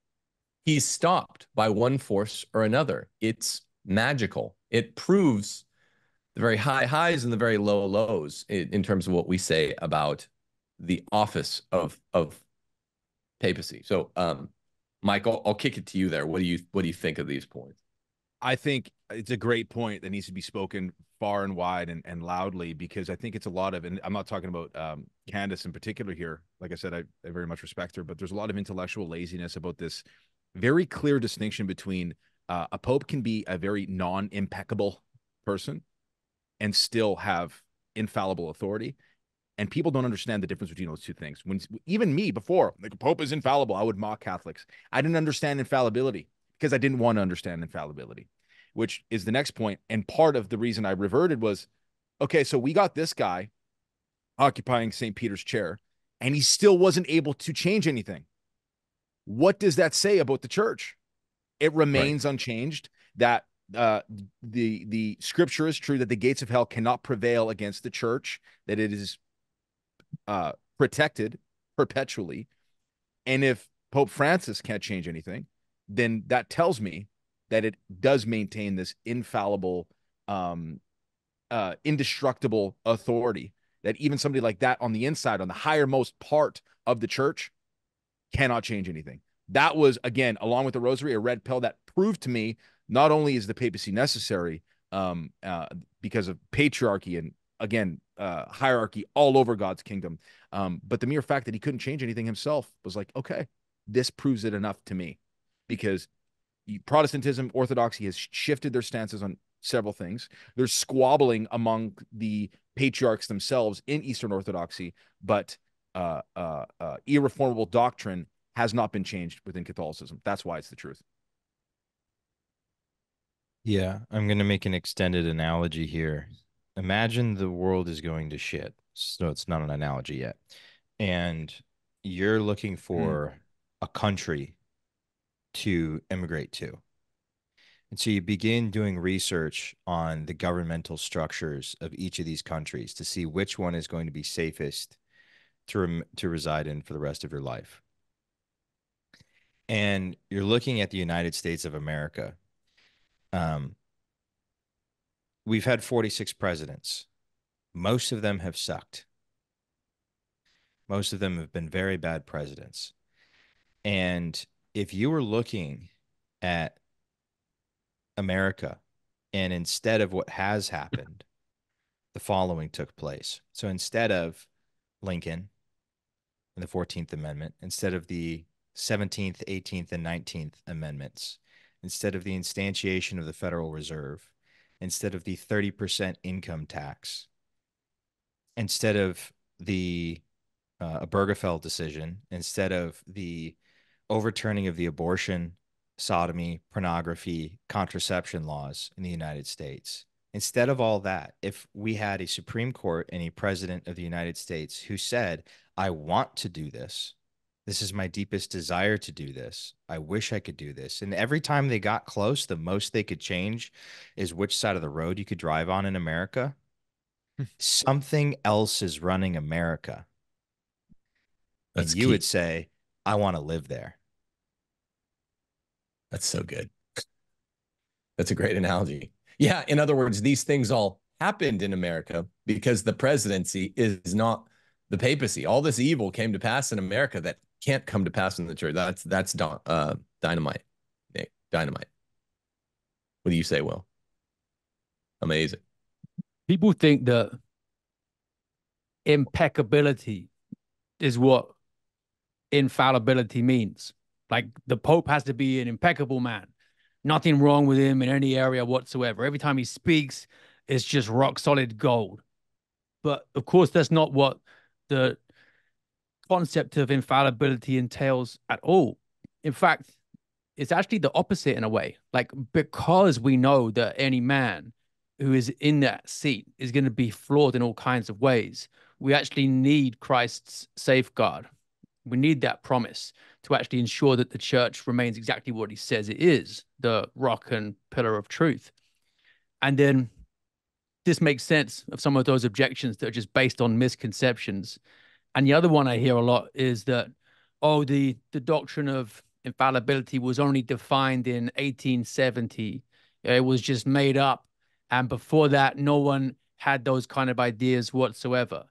A: he's stopped by one force or another. It's magical. It proves the very high highs and the very low lows in terms of what we say about the office of papacy. So, Mike, I'll kick it to you there. What do you think of these points?
C: I think it's a great point that needs to be spoken far and wide and loudly, because I think it's a lot of, and I'm not talking about Candace in particular here. Like I said, I very much respect her, but there's a lot of intellectual laziness about this very clear distinction between a pope can be a very non-impeccable person and still have infallible authority. And people don't understand the difference between those two things. When even me before, like, a pope is infallible, I would mock Catholics. I didn't understand infallibility because I didn't want to understand infallibility, which is the next point. And part of the reason I reverted was, okay, so we got this guy occupying St. Peter's chair, and he still wasn't able to change anything. What does that say about the church? It remains unchanged, that the scripture is true, that the gates of hell cannot prevail against the church, that it is protected perpetually. And if Pope Francis can't change anything, then that tells me that it does maintain this infallible, indestructible authority, that even somebody like that on the inside, on the highermost part of the church, cannot change anything. That was, again, along with the rosary, a red pill that proved to me not only is the papacy necessary because of patriarchy and, again, hierarchy all over God's kingdom, but the mere fact that he couldn't change anything himself was like, okay, this proves it enough to me, because Protestantism, Orthodoxy has shifted their stances on several things. There's squabbling among the patriarchs themselves in Eastern Orthodoxy, but irreformable doctrine has not been changed within Catholicism. That's why it's the truth.
D: Yeah, I'm going to make an extended analogy here. Imagine the world is going to shit. So it's not an analogy yet. And you're looking for a country to immigrate to. And so you begin doing research on the governmental structures of each of these countries to see which one is going to be safest to reside in for the rest of your life. And you're looking at the United States of America. We've had 46 presidents. Most of them have sucked. Most of them have been very bad presidents. And if you were looking at America and instead of what has happened, the following took place. So instead of Lincoln and the 14th Amendment, instead of the 17th, 18th, and 19th Amendments, instead of the instantiation of the Federal Reserve, instead of the 30% income tax, instead of the Obergefell decision, instead of the overturning of the abortion, sodomy, pornography, contraception laws in the United States, instead of all that, if we had a Supreme Court and a president of the United States who said, I want to do this, this is my deepest desire to do this, I wish I could do this. And every time they got close, the most they could change is which side of the road you could drive on in America. Something else is running America.
A: That's
D: and you
A: key.
D: would say, I want to live there.
A: That's so good. That's a great analogy. Yeah. In other words, these things all happened in America because the presidency is not the papacy. All this evil came to pass in America that can't come to pass in the church. That's dynamite, Nick. Dynamite. What do you say, Will? Amazing.
B: People think that impeccability is what infallibility means. Like the Pope has to be an impeccable man. Nothing wrong with him in any area whatsoever. Every time he speaks, it's just rock solid gold. But of course, that's not what the concept of infallibility entails at all. In fact, it's actually the opposite in a way. Like, because we know that any man who is in that seat is going to be flawed in all kinds of ways, we actually need Christ's safeguard. We need that promise to actually ensure that the church remains exactly what he says it is, the rock and pillar of truth. And then this makes sense of some of those objections that are just based on misconceptions. And the other one I hear a lot is that, oh, the doctrine of infallibility was only defined in 1870. It was just made up. And before that, no one had those kind of ideas whatsoever.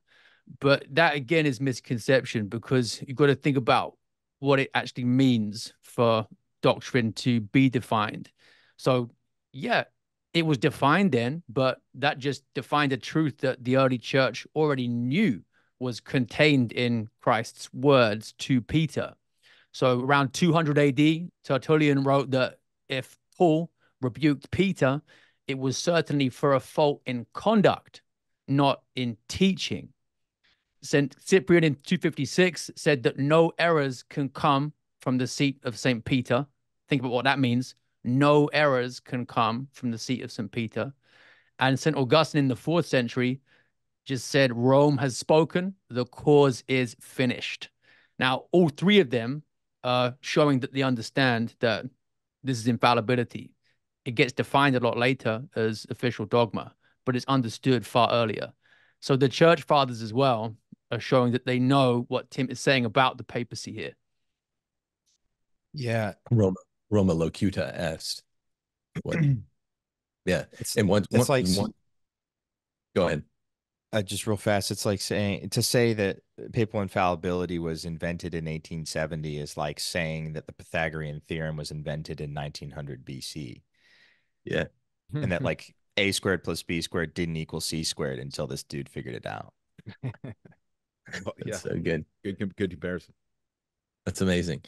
B: But that, again, is misconception, because you've got to think about what it actually means for doctrine to be defined. So, yeah, it was defined then, but that just defined a truth that the early church already knew was contained in Christ's words to Peter. So around 200 AD, Tertullian wrote that if Paul rebuked Peter, it was certainly for a fault in conduct, not in teaching. St. Cyprian in 256 said that no errors can come from the seat of St. Peter. Think about what that means. No errors can come from the seat of St. Peter. And St. Augustine in the 4th century just said, Rome has spoken, the cause is finished. Now, all three of them are showing that they understand that this is infallibility. It gets defined a lot later as official dogma, but it's understood far earlier. So the church fathers as well are showing that they know what Tim is saying about the papacy here.
D: Yeah.
A: Roma locuta est. What? Yeah.
D: And it's like,
A: go ahead.
D: Just real fast. It's like to say that papal infallibility was invented in 1870 is like saying that the Pythagorean theorem was invented in 1900 BC.
A: Yeah.
D: And that like a squared plus b squared didn't equal c squared until this dude figured it out.
C: Well, yeah.
A: That's so good.
C: Good comparison.
A: That's amazing.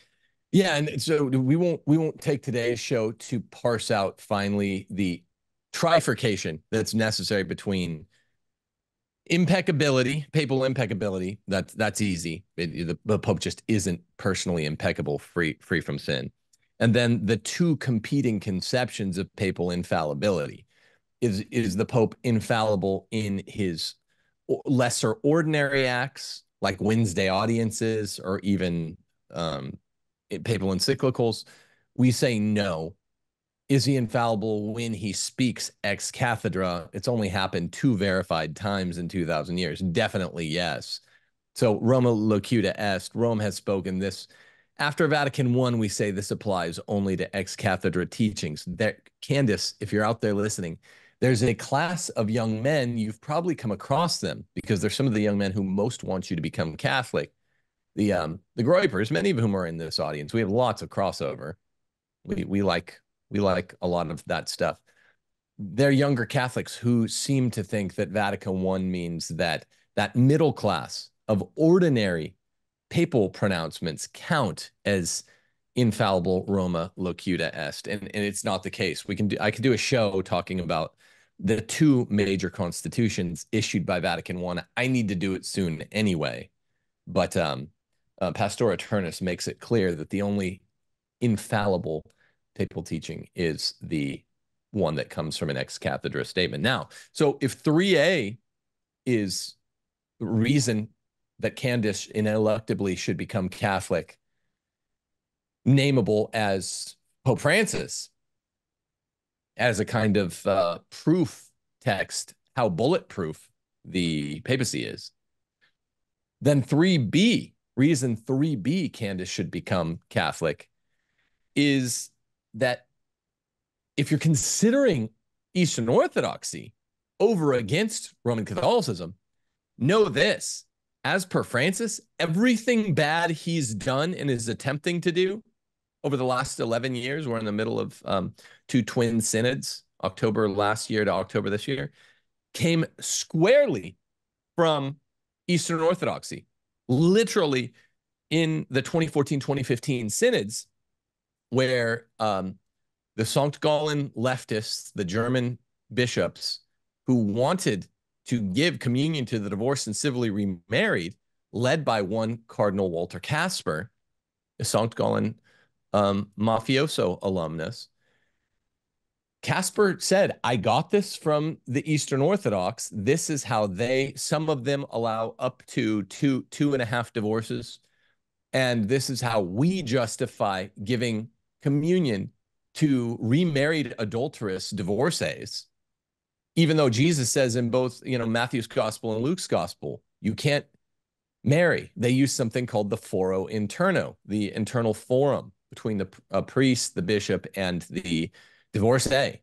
A: Yeah, and so we won't take today's show to parse out finally the trifurcation that's necessary between Impeccability, papal impeccability, that's easy. The Pope just isn't personally impeccable, free from sin. And then the two competing conceptions of papal infallibility. Is the Pope infallible in his lesser ordinary acts, like Wednesday audiences or even papal encyclicals? We say no. Is he infallible when he speaks ex cathedra? It's only happened 2 verified times in 2,000 years. Definitely yes. So Roma locuta est, Rome has spoken this. After Vatican I, we say this applies only to ex cathedra teachings. Candace, if you're out there listening, there's a class of young men, you've probably come across them because they're some of the young men who most want you to become Catholic. The Groypers, many of whom are in this audience. We have lots of crossover. We like a lot of that stuff. They're younger Catholics who seem to think that Vatican I means that middle class of ordinary papal pronouncements count as infallible Roma locuta est, and it's not the case. I can do a show talking about the 2 major constitutions issued by Vatican I. I need to do it soon anyway, but Pastor Eternus makes it clear that the only infallible papal teaching is the one that comes from an ex cathedra statement. Now, so if 3a is the reason that Candace ineluctably should become Catholic, nameable as Pope Francis, as a kind of proof text, how bulletproof the papacy is, then 3b, reason 3b Candace should become Catholic, is that if you're considering Eastern Orthodoxy over against Roman Catholicism, know this: as per Francis, everything bad he's done and is attempting to do over the last 11 years, we're in the middle of 2 twin synods, October last year to October this year, came squarely from Eastern Orthodoxy. Literally in the 2014-2015 synods, where the Sankt Gallen leftists, the German bishops who wanted to give communion to the divorced and civilly remarried, led by one Cardinal Walter Casper, a Sankt Gallen mafioso alumnus. Casper said, I got this from the Eastern Orthodox. This is how some of them allow up to 2.5 divorces. And this is how we justify giving communion to remarried adulterous divorcees. Even though Jesus says in both, Matthew's gospel and Luke's gospel, you can't marry. They use something called the foro interno, the internal forum between the priest, the bishop, and the divorcee.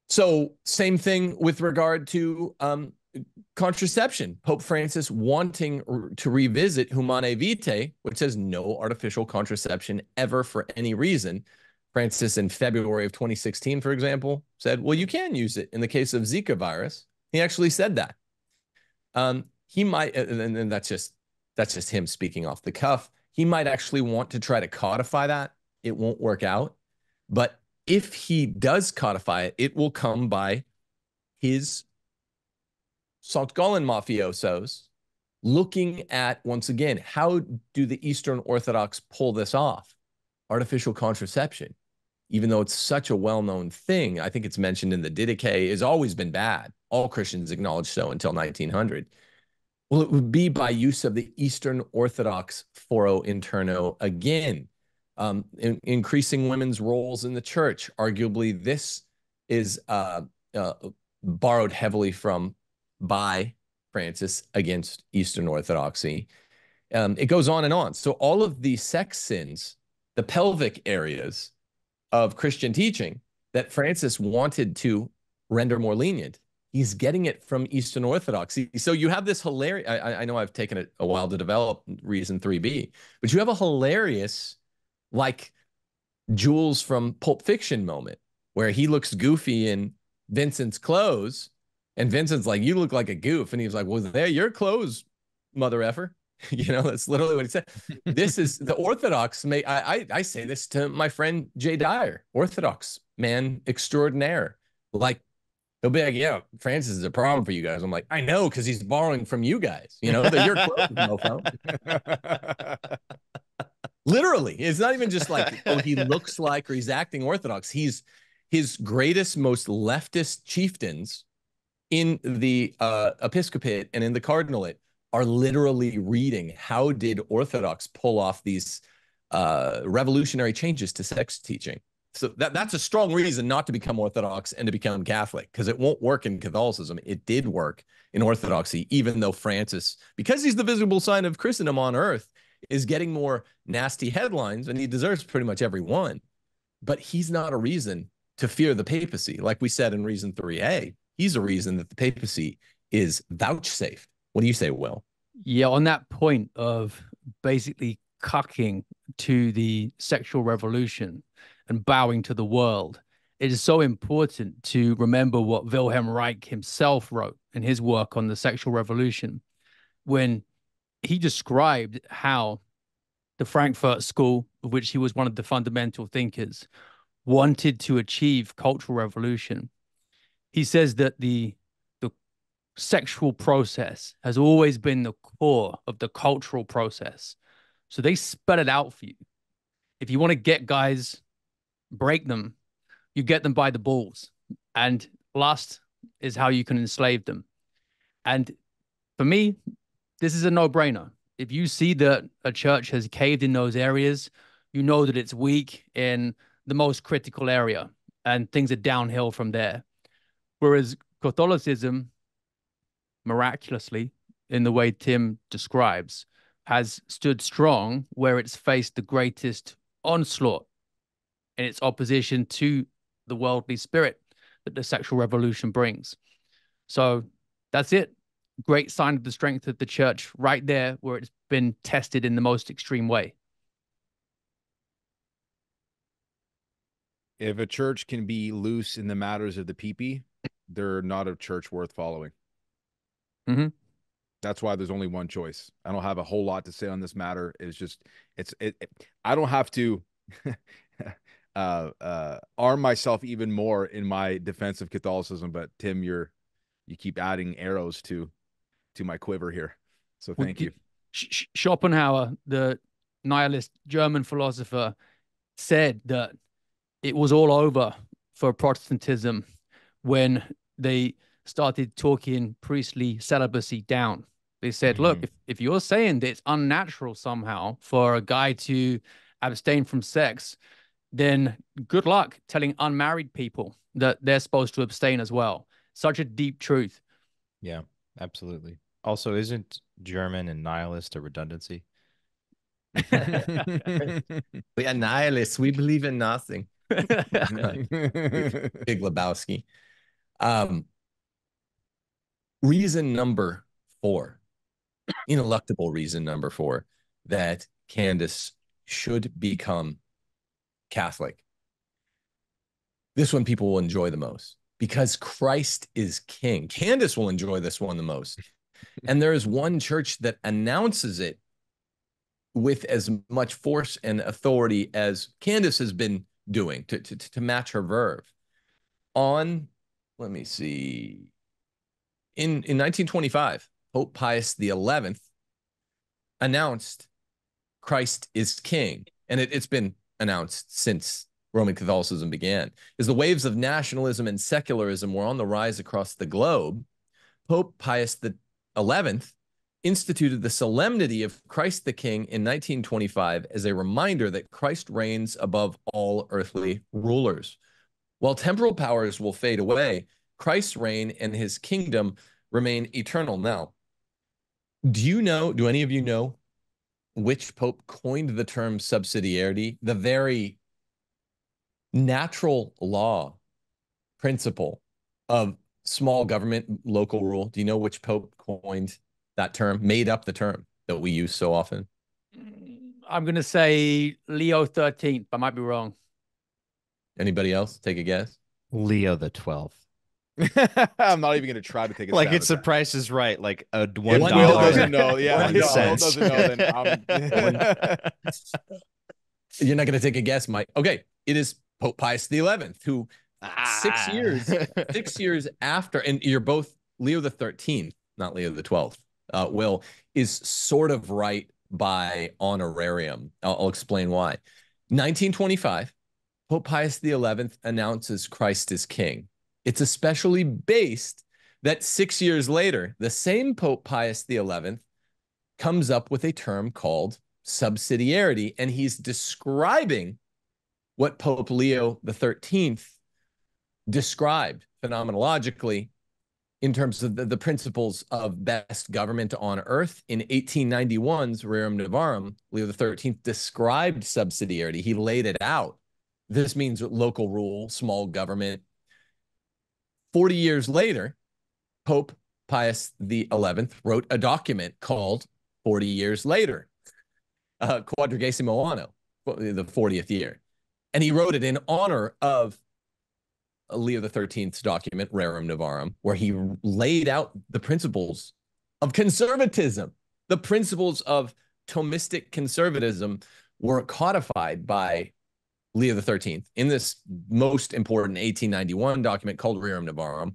A: So same thing with regard to contraception. Pope Francis wanting to revisit Humanae Vitae, which says no artificial contraception ever for any reason. Francis in February of 2016, for example, said, well, you can use it in the case of Zika virus. He actually said that. He might, and that's just him speaking off the cuff. He might actually want to try to codify that. It won't work out. But if he does codify it, it will come by his Sankt Gallen mafiosos looking at, once again, how do the Eastern Orthodox pull this off? Artificial contraception, even though it's such a well-known thing, I think it's mentioned in the Didache, has always been bad. All Christians acknowledge so until 1900. Well, it would be by use of the Eastern Orthodox foro interno again, increasing women's roles in the church. Arguably, this is borrowed heavily by Francis against Eastern Orthodoxy. It goes on and on. So all of the sex sins, the pelvic areas of Christian teaching that Francis wanted to render more lenient, he's getting it from Eastern Orthodoxy. So you have this hilarious, I know I've taken it a while to develop reason 3b, but you have a hilarious, like Jules from Pulp Fiction moment where he looks goofy in Vincent's clothes and Vincent's like, you look like a goof. And he was like, well, they're your clothes, mother effer. That's literally what he said. This is the Orthodox. I say this to my friend Jay Dyer, Orthodox man extraordinaire. Like, He'll be like, yeah, Francis is a problem for you guys. I'm like, I know, because he's borrowing from you guys. You know, they're your clothes, mofo. Literally. It's not even just like, oh, he looks like or he's acting Orthodox. He's his greatest, most leftist chieftains in the episcopate and in the cardinalate are literally reading how did Orthodox pull off these revolutionary changes to sex teaching. So that's a strong reason not to become Orthodox and to become Catholic, because it won't work in Catholicism. It did work in Orthodoxy, even though Francis, because he's the visible sign of Christendom on earth, is getting more nasty headlines, and he deserves pretty much every one. But he's not a reason to fear the papacy. Like we said in reason 3a, he's a reason that the papacy is vouchsafed. What do you say, Will?
B: Yeah, on that point of basically cucking to the sexual revolution and bowing to the world, it is so important to remember what Wilhelm Reich himself wrote in his work on the sexual revolution, when he described how the Frankfurt School, of which he was one of the fundamental thinkers, wanted to achieve cultural revolution. He says that the sexual process has always been the core of the cultural process. So they spell it out for you. If you want to get guys, break them, you get them by the balls. And lust is how you can enslave them. And for me, this is a no-brainer. If you see that a church has caved in those areas, you know that it's weak in the most critical area, and things are downhill from there. Whereas Catholicism, miraculously, in the way Tim describes, has stood strong where it's faced the greatest onslaught in its opposition to the worldly spirit that the sexual revolution brings. So that's it. Great sign of the strength of the church right there, where it's been tested in the most extreme way.
C: If a church can be loose in the matters of the pee-pee, they're not a church worth following.
B: Mm-hmm.
C: That's why there's only one choice. I don't have a whole lot to say on this matter. It's just, I don't have to arm myself even more in my defense of Catholicism. But Tim, you keep adding arrows to my quiver here. So thank you.
B: Schopenhauer, the nihilist German philosopher, said that it was all over for Protestantism when they started talking priestly celibacy down. They said, look, if you're saying that it's unnatural somehow for a guy to abstain from sex, then good luck telling unmarried people that they're supposed to abstain as well. Such a deep truth.
D: Yeah, absolutely. Also, isn't German and nihilist a redundancy?
A: We are nihilists. We believe in nothing. Big Lebowski. Reason number 4, ineluctable reason number 4, that Candace should become Catholic. This one people will enjoy the most, because Christ is king. Candace will enjoy this one the most. And there is one church that announces it with as much force and authority as Candace has been doing to match her verve. On, let me see, in 1925, Pope Pius XI announced Christ is king. And it's been announced since Roman Catholicism began. As the waves of nationalism and secularism were on the rise across the globe, Pope Pius XI instituted the solemnity of Christ the King in 1925 as a reminder that Christ reigns above all earthly rulers. While temporal powers will fade away, Christ's reign and his kingdom remain eternal. Now, do any of you know which pope coined the term subsidiarity, the very natural law principle of small government, local rule? Do you know which pope coined that term, made up the term that we use so often?
B: I'm going to say Leo 13th. I might be wrong.
A: Anybody else? Take a guess.
D: Leo the 12th.
C: I'm not even going to try to take a
D: like
C: stab
D: it's the
C: at
D: Price is Right, like a $1.
C: Will doesn't know. Yeah,
D: $1
C: Will
D: cents.
C: doesn't know. Then
A: You're not going to take a guess, Mike. Okay, it is Pope Pius XI who 6 years after, and you're both Leo the 13th, not Leo the 12th, Will, is sort of right by honorarium. I'll explain why. 1925, Pope Pius XI announces Christ is king. It's especially based that 6 years later, the same Pope Pius XI comes up with a term called subsidiarity, and he's describing what Pope Leo the 13th described phenomenologically in terms of the principles of best government on earth. In 1891's Rerum Novarum, Leo the 13th described subsidiarity. He laid it out. This means local rule, small government. 40 years later, Pope Pius XI wrote a document called 40 Years Later, Quadragesimo Anno, the 40th year. And he wrote it in honor of Leo the 13th's document, Rerum Novarum, where he laid out the principles of conservatism. The principles of Thomistic conservatism were codified by Leo the 13th in this most important 1891 document called Rerum Novarum.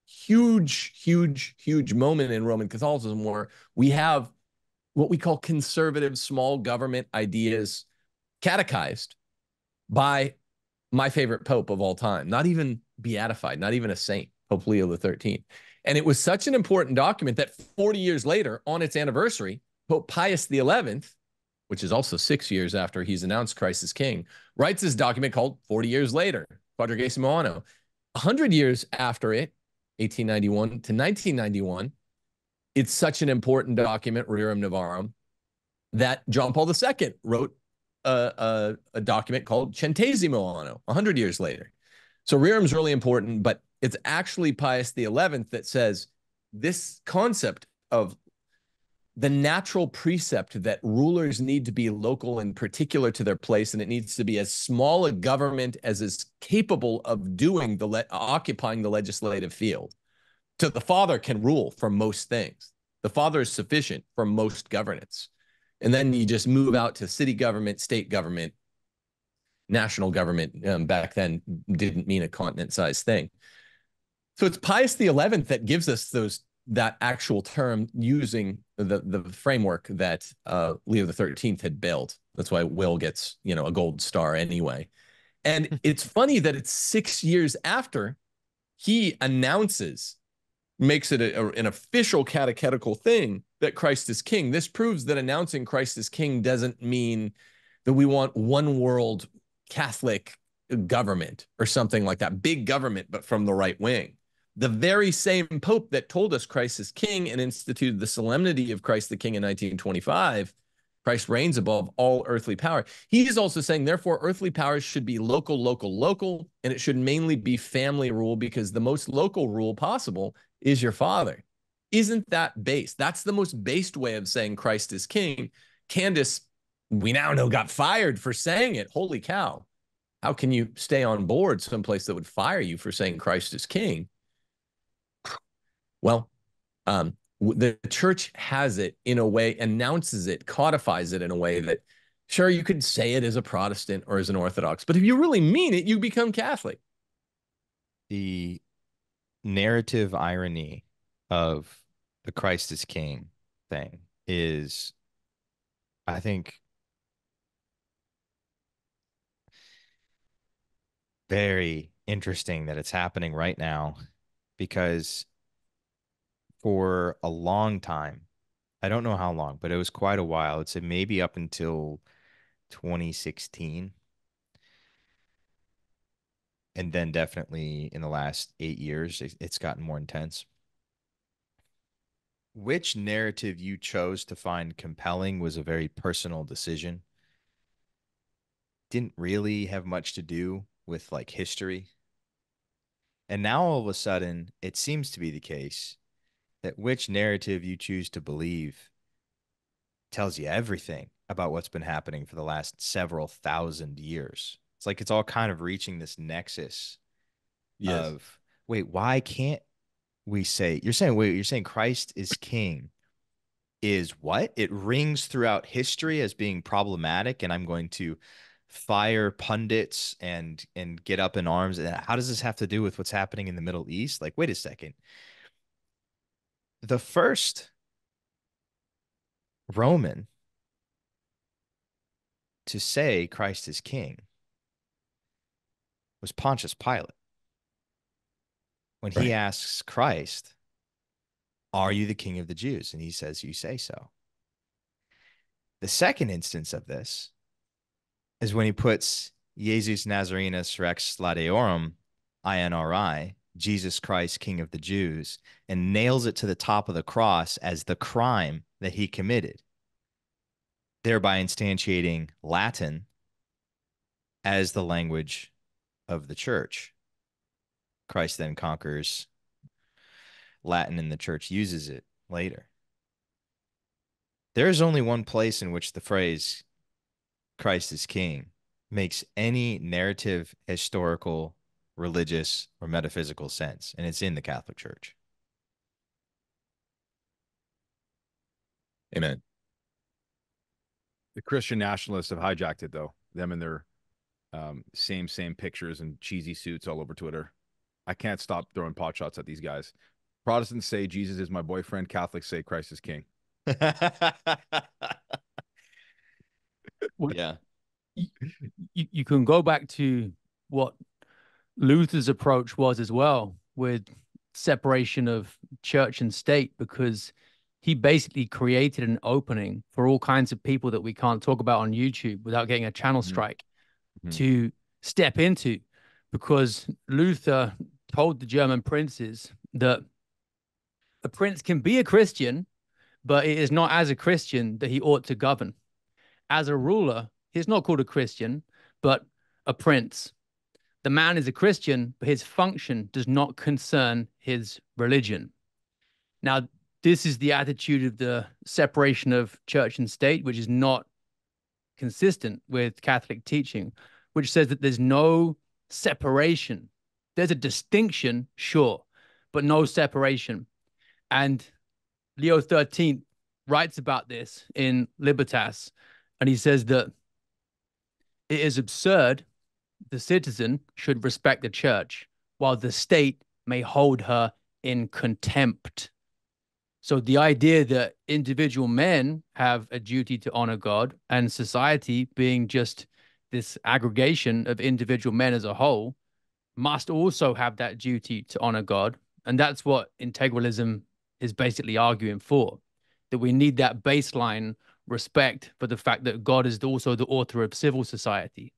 A: Huge moment in Roman Catholicism where we have what we call conservative small government ideas catechized by my favorite pope of all time, not even beatified, not even a saint, Pope Leo the 13th. And it was such an important document that 40 years later, on its anniversary, Pope Pius XI, which is also 6 years after he's announced Christ as king, writes this document called 40 Years Later, Quadragesimo Anno. 100 years after it, 1891 to 1991, it's such an important document, Rerum Novarum, that John Paul II wrote a document called Centesimo Anno, 100 years later. So Rerum's really important, but it's actually Pius XI that says this concept of the natural precept that rulers need to be local and particular to their place, and it needs to be as small a government as is capable of doing occupying the legislative field. So the father can rule for most things. The father is sufficient for most governance. And then you just move out to city government, state government, national government. Back then didn't mean a continent-sized thing. So it's Pius XI that gives us that actual term using the framework that Leo the 13th had built. That's why Will gets, a gold star anyway. And it's funny that it's 6 years after he makes it an official catechetical thing that Christ is king. This proves that announcing Christ as king doesn't mean that we want one world Catholic government or something like that, big government, but from the right wing. The very same Pope that told us Christ is king and instituted the solemnity of Christ the King in 1925, Christ reigns above all earthly power. He is also saying, therefore, earthly powers should be local, and it should mainly be family rule because the most local rule possible is your father. Isn't that base? That's the most based way of saying Christ is king. Candace, we now know, got fired for saying it. Holy cow. How can you stay on board someplace that would fire you for saying Christ is king? Well, the church has it in a way, announces it, codifies it in a way that, sure, you could say it as a Protestant or as an Orthodox, but if you really mean it, you become Catholic.
D: The narrative irony of the Christ is king thing is, I think, very interesting that it's happening right now, because for a long time, I don't know how long, but it was quite a while. I'd say maybe up until 2016. And then definitely in the last 8 years, it's gotten more intense. Which narrative you chose to find compelling was a very personal decision. Didn't really have much to do with like history. And now all of a sudden, it seems to be the case that which narrative you choose to believe tells you everything about what's been happening for the last several thousand years. It's like it's all kind of reaching this nexus of, wait, why can't we say, you're saying Christ is king is what? It rings throughout history as being problematic, and I'm going to fire pundits and get up in arms. And how does this have to do with what's happening in the Middle East? Like, wait a second. The first Roman to say Christ is king was Pontius Pilate. When he asks Christ, "Are you the king of the Jews?" And he says, "You say so." The second instance of this is when he puts Jesus Nazarenus Rex Ladeorum, INRI, Jesus Christ, King of the Jews, and nails it to the top of the cross as the crime that he committed, thereby instantiating Latin as the language of the church. Christ then conquers Latin, and the church uses it later. There is only one place in which the phrase Christ is king makes any narrative, historical, religious, or metaphysical sense, and it's in the Catholic Church.
A: Amen.
C: The Christian nationalists have hijacked it, though. Them and their same pictures and cheesy suits all over Twitter. I can't stop throwing pot shots at these guys. Protestants say Jesus is my boyfriend. Catholics say Christ is king.
D: Yeah.
B: You can go back to what Luther's approach was as well, with separation of church and state, because he basically created an opening for all kinds of people that we can't talk about on YouTube without getting a channel strike to step into, because Luther told the German princes that a prince can be a Christian, but it is not as a Christian that he ought to govern. As a ruler, he's not called a Christian, but a prince. The man is a Christian, but his function does not concern his religion. Now, this is the attitude of the separation of church and state, which is not consistent with Catholic teaching, which says that there's no separation. There's a distinction, sure, but no separation. And Leo XIII writes about this in Libertas, and he says that it is absurd the citizen should respect the church, while the state may hold her in contempt. So the idea that individual men have a duty to honor God, and society, being just this aggregation of individual men as a whole, must also have that duty to honor God. And that's what integralism is basically arguing for, that we need that baseline respect for the fact that God is also the author of civil society.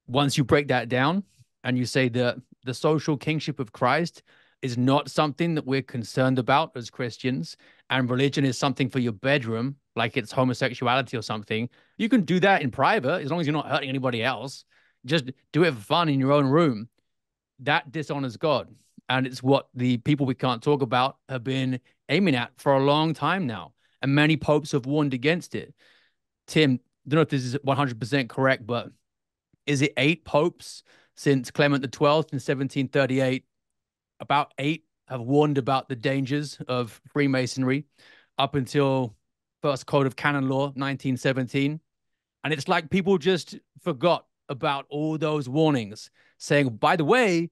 B: Once you break that down and you say that the social kingship of Christ is not something that we're concerned about as Christians, and religion is something for your bedroom, like it's homosexuality or something, you can do that in private as long as you're not hurting anybody else. Just do it for fun in your own room. That dishonors God. And it's what the people we can't talk about have been aiming at for a long time now. And many popes have warned against it. Tim, I don't know if this is 100% correct, but is it 8 popes since Clement XII in 1738? About 8 have warned about the dangers of Freemasonry up until first Code of Canon Law, 1917. And it's like people just forgot about all those warnings, saying, by the way,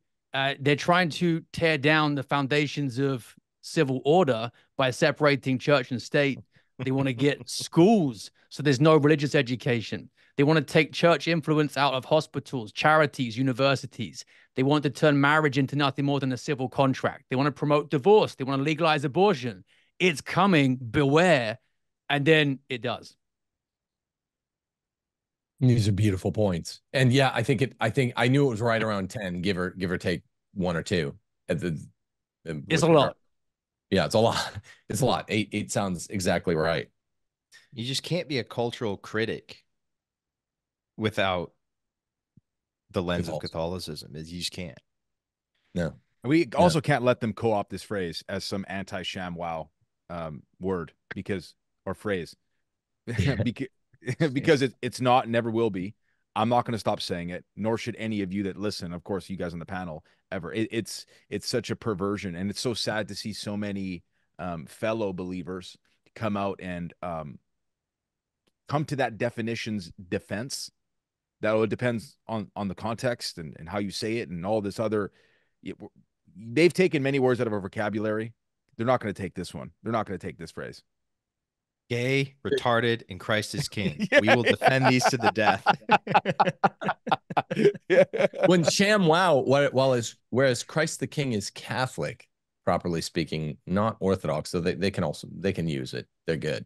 B: they're trying to tear down the foundations of civil order by separating church and state. They want to get schools so there's no religious education. They want to take church influence out of hospitals, charities, universities. They want to turn marriage into nothing more than a civil contract. They want to promote divorce. They want to legalize abortion. It's coming, beware. And then it does.
A: These are beautiful points. And yeah, I think I knew it was right around 10, give or take 1 or 2.
B: It's a lot.
A: Yeah, it's a lot. It's a lot. 8 sounds exactly right.
D: You just can't be a cultural critic without the lens of Catholicism. You just can't.
A: No.
C: We also can't let them co-opt this phrase as some anti-sham wow word or phrase because it's not, never will be. I'm not going to stop saying it, nor should any of you that listen. Of course, you guys on the panel ever. It's such a perversion, and it's so sad to see so many fellow believers come out and come to that definition's defense That depends on the context and how you say it and all this other. They've taken many words out of our vocabulary. They're not going to take this one. They're not going to take this phrase.
D: Gay, retarded, and Christ is king.
C: Yeah.
D: We will defend these to the death.
A: When ShamWow, whereas Christ the King is Catholic, properly speaking, not Orthodox, so they can use it. They're good.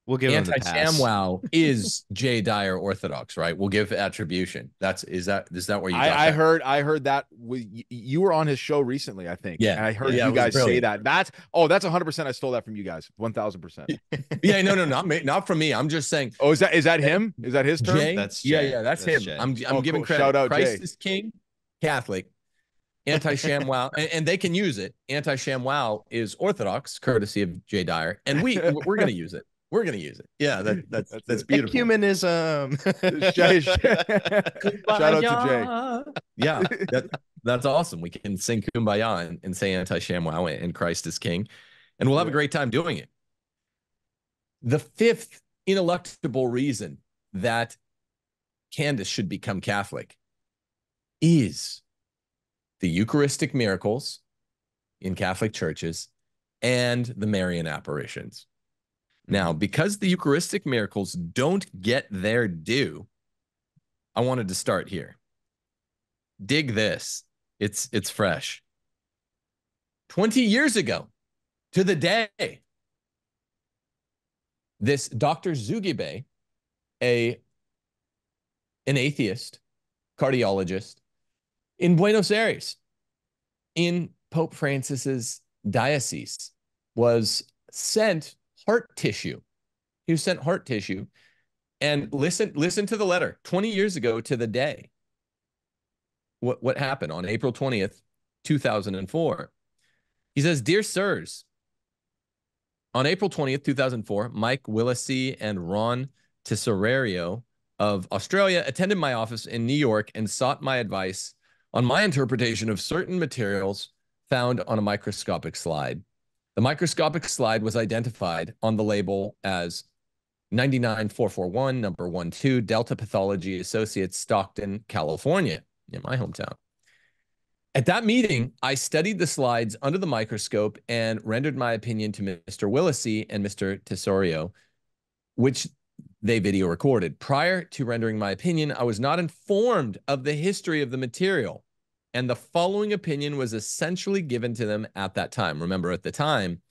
D: We'll give them the pass.
A: Anti-ShamWow is J. Dyer Orthodox, right? We'll give attribution. Is that where you got
C: I
A: that?
C: I heard that you were on his show recently, I think.
A: Yeah.
C: And I heard
A: Yeah,
C: you guys say
A: brilliant.
C: that's 100%. I stole that from you guys. 1000%.
A: Yeah, no, not from me. I'm just saying.
C: Oh, is that him? Is that his term?
A: Jay?
D: That's
A: yeah,
D: Jay.
A: yeah, that's him.
D: Jay.
A: I'm giving
C: cool.
A: credit.
C: Shout out,
A: Christ
C: Jay.
A: is King, Catholic. Anti-ShamWow, and they can use it. Anti-ShamWow is Orthodox, courtesy of J. Dyer, and we're going to use it. We're going to use it. Yeah, that's beautiful.
D: Ecumenism.
C: Shout out to Jay.
A: Yeah, that's awesome. We can sing Kumbaya and say anti-ShamWow and Christ is King, and we'll have a great time doing it. The fifth ineluctable reason that Candace should become Catholic is the Eucharistic miracles in Catholic churches and the Marian apparitions. Now, because the Eucharistic miracles don't get their due, I wanted to start here. Dig this. It's fresh. 20 years ago, to the day, this Dr. Zugibe, an atheist cardiologist in Buenos Aires, in Pope Francis's diocese, was sent heart tissue. He was sent heart tissue. And listen to the letter. 20 years ago to the day. What happened on April 20th, 2004? He says, "Dear sirs, on April 20th, 2004, Mike Willisey and Ron Tesorario of Australia attended my office in New York and sought my advice on my interpretation of certain materials found on a microscopic slide. The microscopic slide was identified on the label as 99441, number 12, Delta Pathology Associates, Stockton, California, in my hometown. At that meeting, I studied the slides under the microscope and rendered my opinion to Mr. Willisey and Mr. Tesorio, which they video recorded. Prior to rendering my opinion, I was not informed of the history of the material, and the following opinion was essentially given to them at that time." Remember, at the time,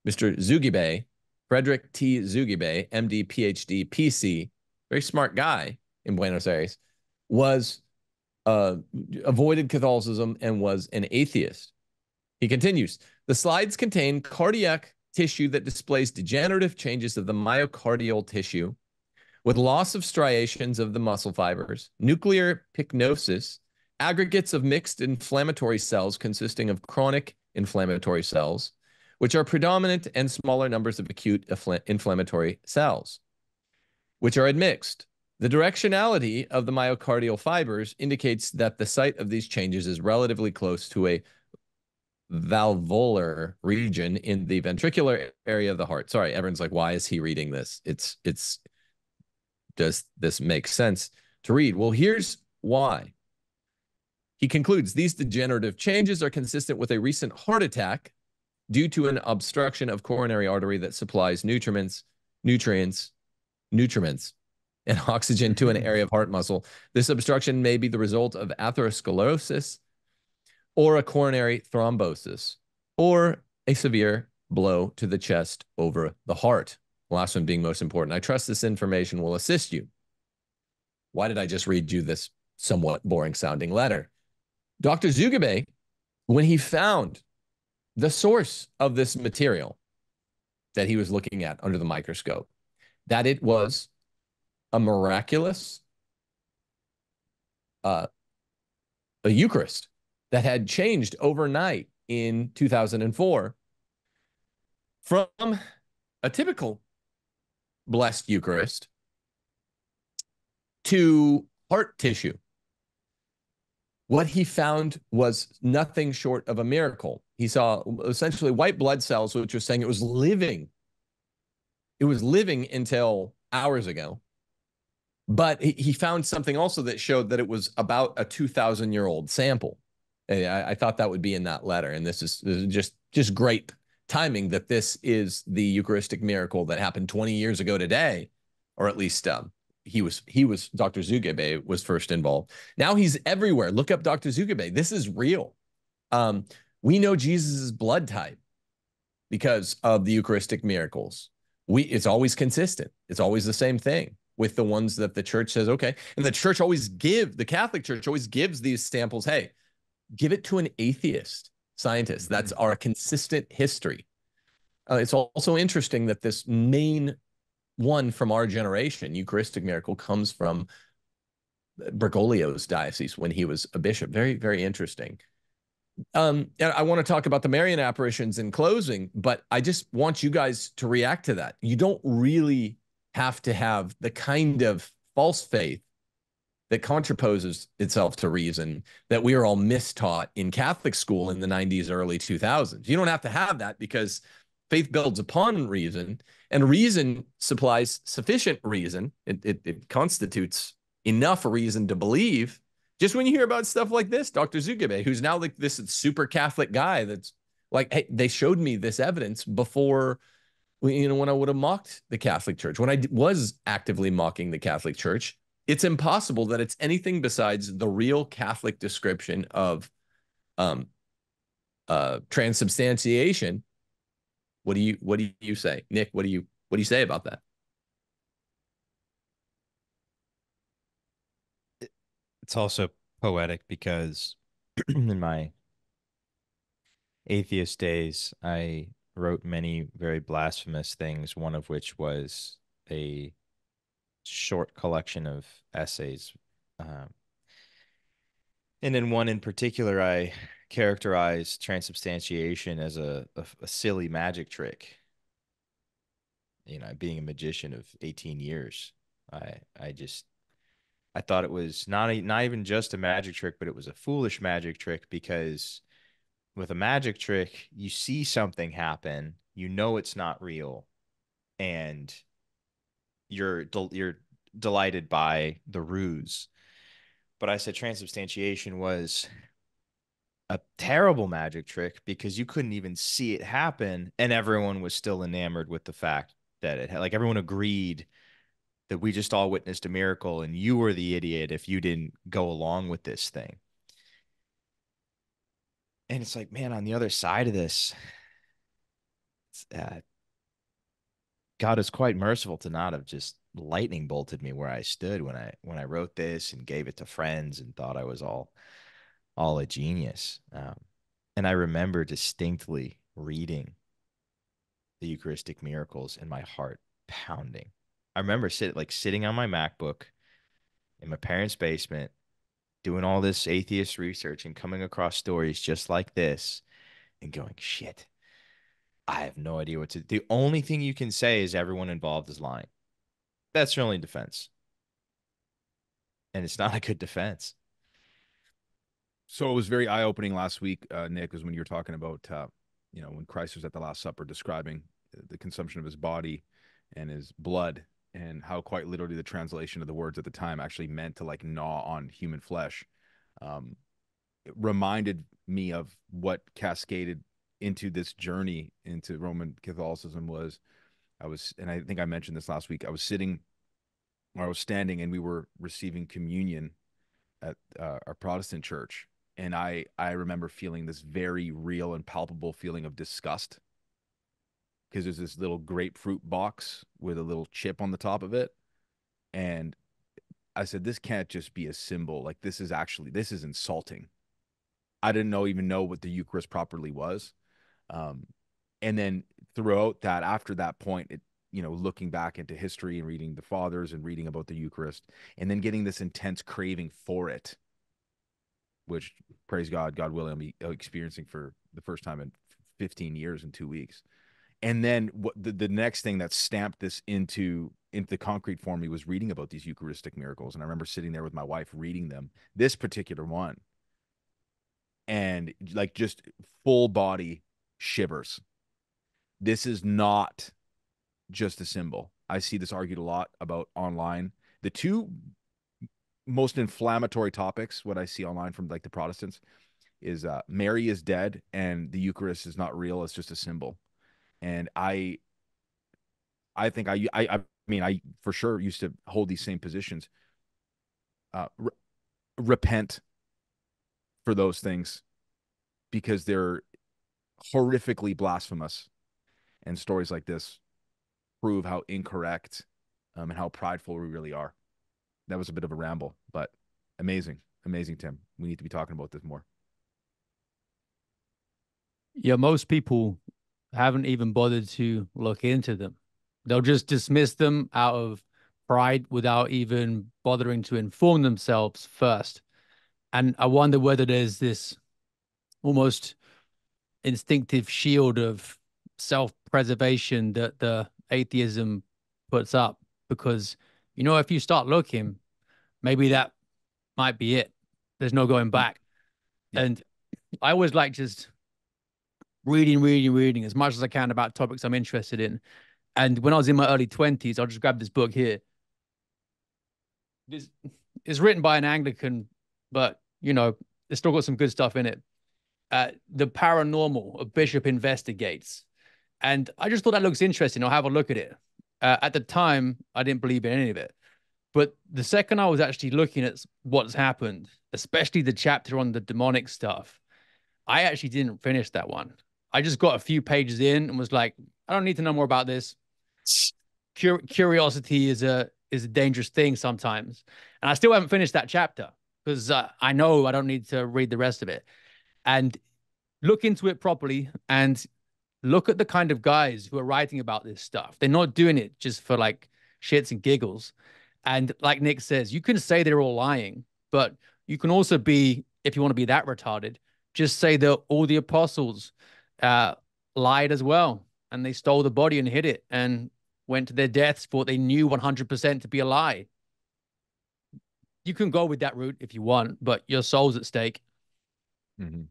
A: Mr. Zugibe, Frederick T. Zugibe, MD, PhD, PC, very smart guy in Buenos Aires, was avoided Catholicism and was an atheist. He continues, "The slides contain cardiac tissue that displays degenerative changes of the myocardial tissue with loss of striations of the muscle fibers, nuclear pycnosis, aggregates of mixed inflammatory cells consisting of chronic inflammatory cells, which are predominant, and smaller numbers of acute inflammatory cells, which are admixed. The directionality of the myocardial fibers indicates that the site of these changes is relatively close to a valvular region in the ventricular area of the heart." Sorry, everyone's like, why is he reading this? Does this make sense to read? Well, here's why. He concludes, "These degenerative changes are consistent with a recent heart attack due to an obstruction of coronary artery that supplies nutrients, and oxygen to an area of heart muscle. This obstruction may be the result of atherosclerosis or a coronary thrombosis or a severe blow to the chest over the heart." Last one being most important. "I trust this information will assist you." Why did I just read you this somewhat boring sounding letter? Dr. Zugibe, when he found the source of this material that he was looking at under the microscope, that it was a miraculous a Eucharist that had changed overnight in 2004 from a typical blessed Eucharist to heart tissue. What he found was nothing short of a miracle. He saw essentially white blood cells, which was saying it was living. It was living until hours ago. But he found something also that showed that it was about a 2,000-year-old sample. I thought that would be in that letter. And this is just great timing that this is the Eucharistic miracle that happened 20 years ago today, or at least he was Dr. Zugebe was first involved. Now he's everywhere. Look up Dr. Zugebe. This is real. We know Jesus's blood type because of the Eucharistic miracles. It's always consistent. It's always the same thing with the ones that the church says, okay. And the Catholic Church always gives these samples. Hey, give it to an atheist scientist. That's our consistent history. It's also interesting that this main one from our generation, Eucharistic miracle, comes from Bergoglio's diocese when he was a bishop. Very, very interesting. And I want to talk about the Marian apparitions in closing, but I just want you guys to react to that. You don't really have to have the kind of false faith that contraposes itself to reason that we are all mistaught in Catholic school in the 90s, early 2000s. You don't have to have that, because faith builds upon reason, and reason supplies sufficient reason. It constitutes enough reason to believe. Just when you hear about stuff like this, Dr. Zugebe, who's now like this super Catholic guy that's like, hey, they showed me this evidence before, when I would have mocked the Catholic Church, when I was actively mocking the Catholic Church. It's impossible that it's anything besides the real Catholic description of transubstantiation. What do you say, Nick? What do you say about that?
D: It's also poetic because in my atheist days, I wrote many very blasphemous things, one of which was a short collection of essays. And in one in particular, I characterized transubstantiation as a silly magic trick. Being a magician of 18 years, I thought it was not even just a magic trick, but it was a foolish magic trick, because with a magic trick, you see something happen, it's not real, and you're delighted by the ruse. But I said transubstantiation was a terrible magic trick because you couldn't even see it happen, and everyone was still enamored with the fact that it had, like, everyone agreed that we just all witnessed a miracle, and you were the idiot if you didn't go along with this thing. And it's like, man, on the other side of this, God is quite merciful to not have just lightning bolted me where I stood when I wrote this and gave it to friends and thought I was all a genius. And I remember distinctly reading the Eucharistic miracles and my heart pounding. I remember sitting on my MacBook in my parents' basement, doing all this atheist research and coming across stories just like this and going, shit, I have no idea what to do. The only thing you can say is everyone involved is lying. That's your only defense. And it's not a good defense.
C: So it was very eye-opening last week, Nick, was when you were talking about, when Christ was at the Last Supper describing the consumption of his body and his blood, and how quite literally the translation of the words at the time actually meant to like gnaw on human flesh. It reminded me of what cascaded into this journey into Roman Catholicism was, and I think I mentioned this last week, I was standing and we were receiving communion at our Protestant church. And I remember feeling this very real and palpable feeling of disgust, because there's this little grapefruit box with a little chip on the top of it. And I said, this can't just be a symbol. Like, this is insulting. I didn't even know what the Eucharist properly was. And then throughout that, after that point, looking back into history and reading the fathers and reading about the Eucharist, and then getting this intense craving for it, which, praise God, God willing, I'll be experiencing for the first time in 15 years in 2 weeks. And then the next thing that stamped this into the concrete for me was reading about these Eucharistic miracles. And I remember sitting there with my wife reading them, this particular one, and like just full body shivers. This is not just a symbol. I see this argued a lot about online, The two most inflammatory topics, what I see online from like the Protestants, is Mary is dead and the Eucharist is not real, it's just a symbol. And I think I mean, I for sure used to hold these same positions. Repent for those things because they're horrifically blasphemous, and stories like this prove how incorrect and how prideful we really are. That was a bit of a ramble, but amazing, Tim. We need to be talking about this more.
B: Yeah, most people haven't even bothered to look into them. They'll just dismiss them out of pride without even bothering to inform themselves first. And I wonder whether there's this almost instinctive shield of self-preservation that the atheism puts up, because, you know, if you start looking, maybe that might be it. There's no going back. Yeah. And I always like just reading as much as I can about topics I'm interested in. And when I was in my early 20s, I'll just grab this book here. This is written by an Anglican, but, you know, it's still got some good stuff in it. The Paranormal, a Bishop Investigates. And I just thought that looks interesting. I'll have a look at it. At the time, I didn't believe in any of it. But the second I was actually looking at what's happened, especially the chapter on the demonic stuff, I actually didn't finish that one. I just got a few pages in and was like, I don't need to know more about this. Curiosity is a dangerous thing sometimes. And I still haven't finished that chapter because I know I don't need to read the rest of it. And look into it properly and look at the kind of guys who are writing about this stuff. They're not doing it just for like shits and giggles. And like Nick says, you can say they're all lying, but you can also be, if you want to be that retarded, just say that all the apostles lied as well. And they stole the body and hid it and went to their deaths for what they knew 100% to be a lie. You can go with that route if you want, but your soul's at stake.
C: Mm-hmm.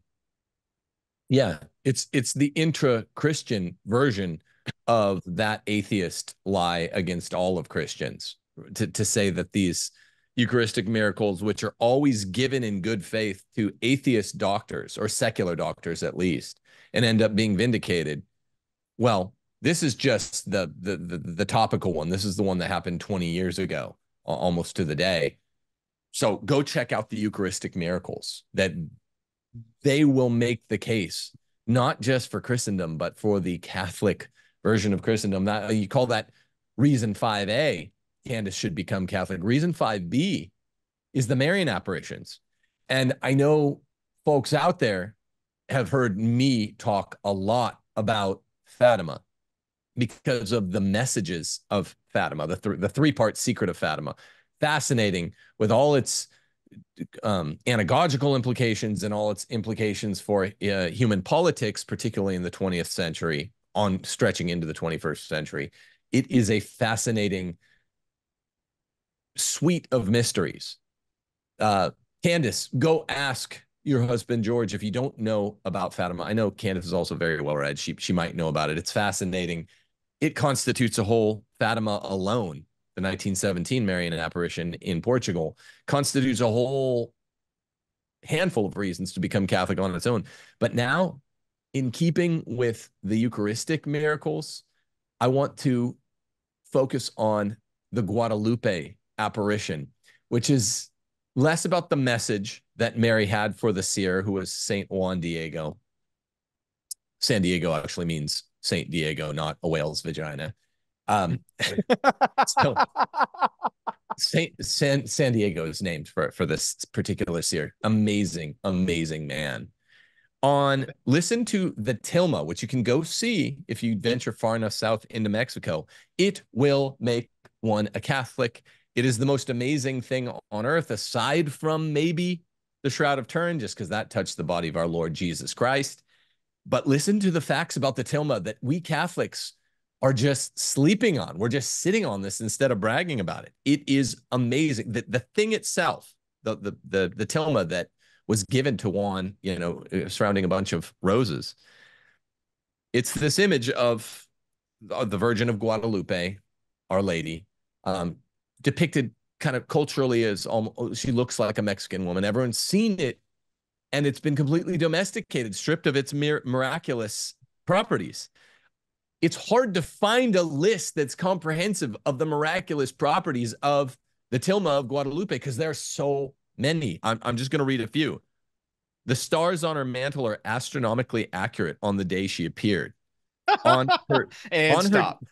A: Yeah, it's the intra-Christian version of that atheist lie against all of Christians, to say that these Eucharistic miracles, which are always given in good faith to atheist doctors or secular doctors at least, and end up being vindicated. Well, this is just the topical one. This is the one that happened 20 years ago, almost to the day. So go check out the Eucharistic miracles. That they will make the case, not just for Christendom, but for the Catholic version of Christendom. That you call that reason 5A, Candace should become Catholic. Reason 5B is the Marian apparitions. And I know folks out there have heard me talk a lot about Fatima because of the messages of Fatima, the three-part secret of Fatima. Fascinating with all its anagogical implications and all its implications for human politics, particularly in the 20th century, on stretching into the 21st century. It is a fascinating suite of mysteries. Candace, go ask your husband, George, if you don't know about Fatima. I know Candace is also very well read. She might know about it. It's fascinating. It constitutes a whole Fatima alone. The 1917 Marian apparition in Portugal constitutes a whole handful of reasons to become Catholic on its own. But now, in keeping with the Eucharistic miracles, I want to focus on the Guadalupe apparition, which is less about the message that Mary had for the seer, who was Saint Juan Diego. San Diego actually means Saint Diego, not a whale's vagina. So San Diego is named for this particular seer. Amazing man. Listen to the Tilma, which you can go see if you venture far enough south into Mexico. It will make one a Catholic. It is the most amazing thing on earth, aside from maybe the Shroud of Turin, just because that touched the body of our Lord Jesus Christ. But listen to the facts about the Tilma that we Catholics are just sleeping on. We're just sitting on this instead of bragging about it. It is amazing. The thing itself, the tilma that was given to Juan, surrounding a bunch of roses. It's this image of the Virgin of Guadalupe, Our Lady, depicted kind of culturally is almost, she looks like a Mexican woman. Everyone's seen it, and it's been completely domesticated, stripped of its miraculous properties. It's hard to find a list that's comprehensive of the miraculous properties of the tilma of Guadalupe because there are so many. I'm just going to read a few. The stars on her mantle are astronomically accurate on the day she appeared. On her
D: and
A: on
D: stop.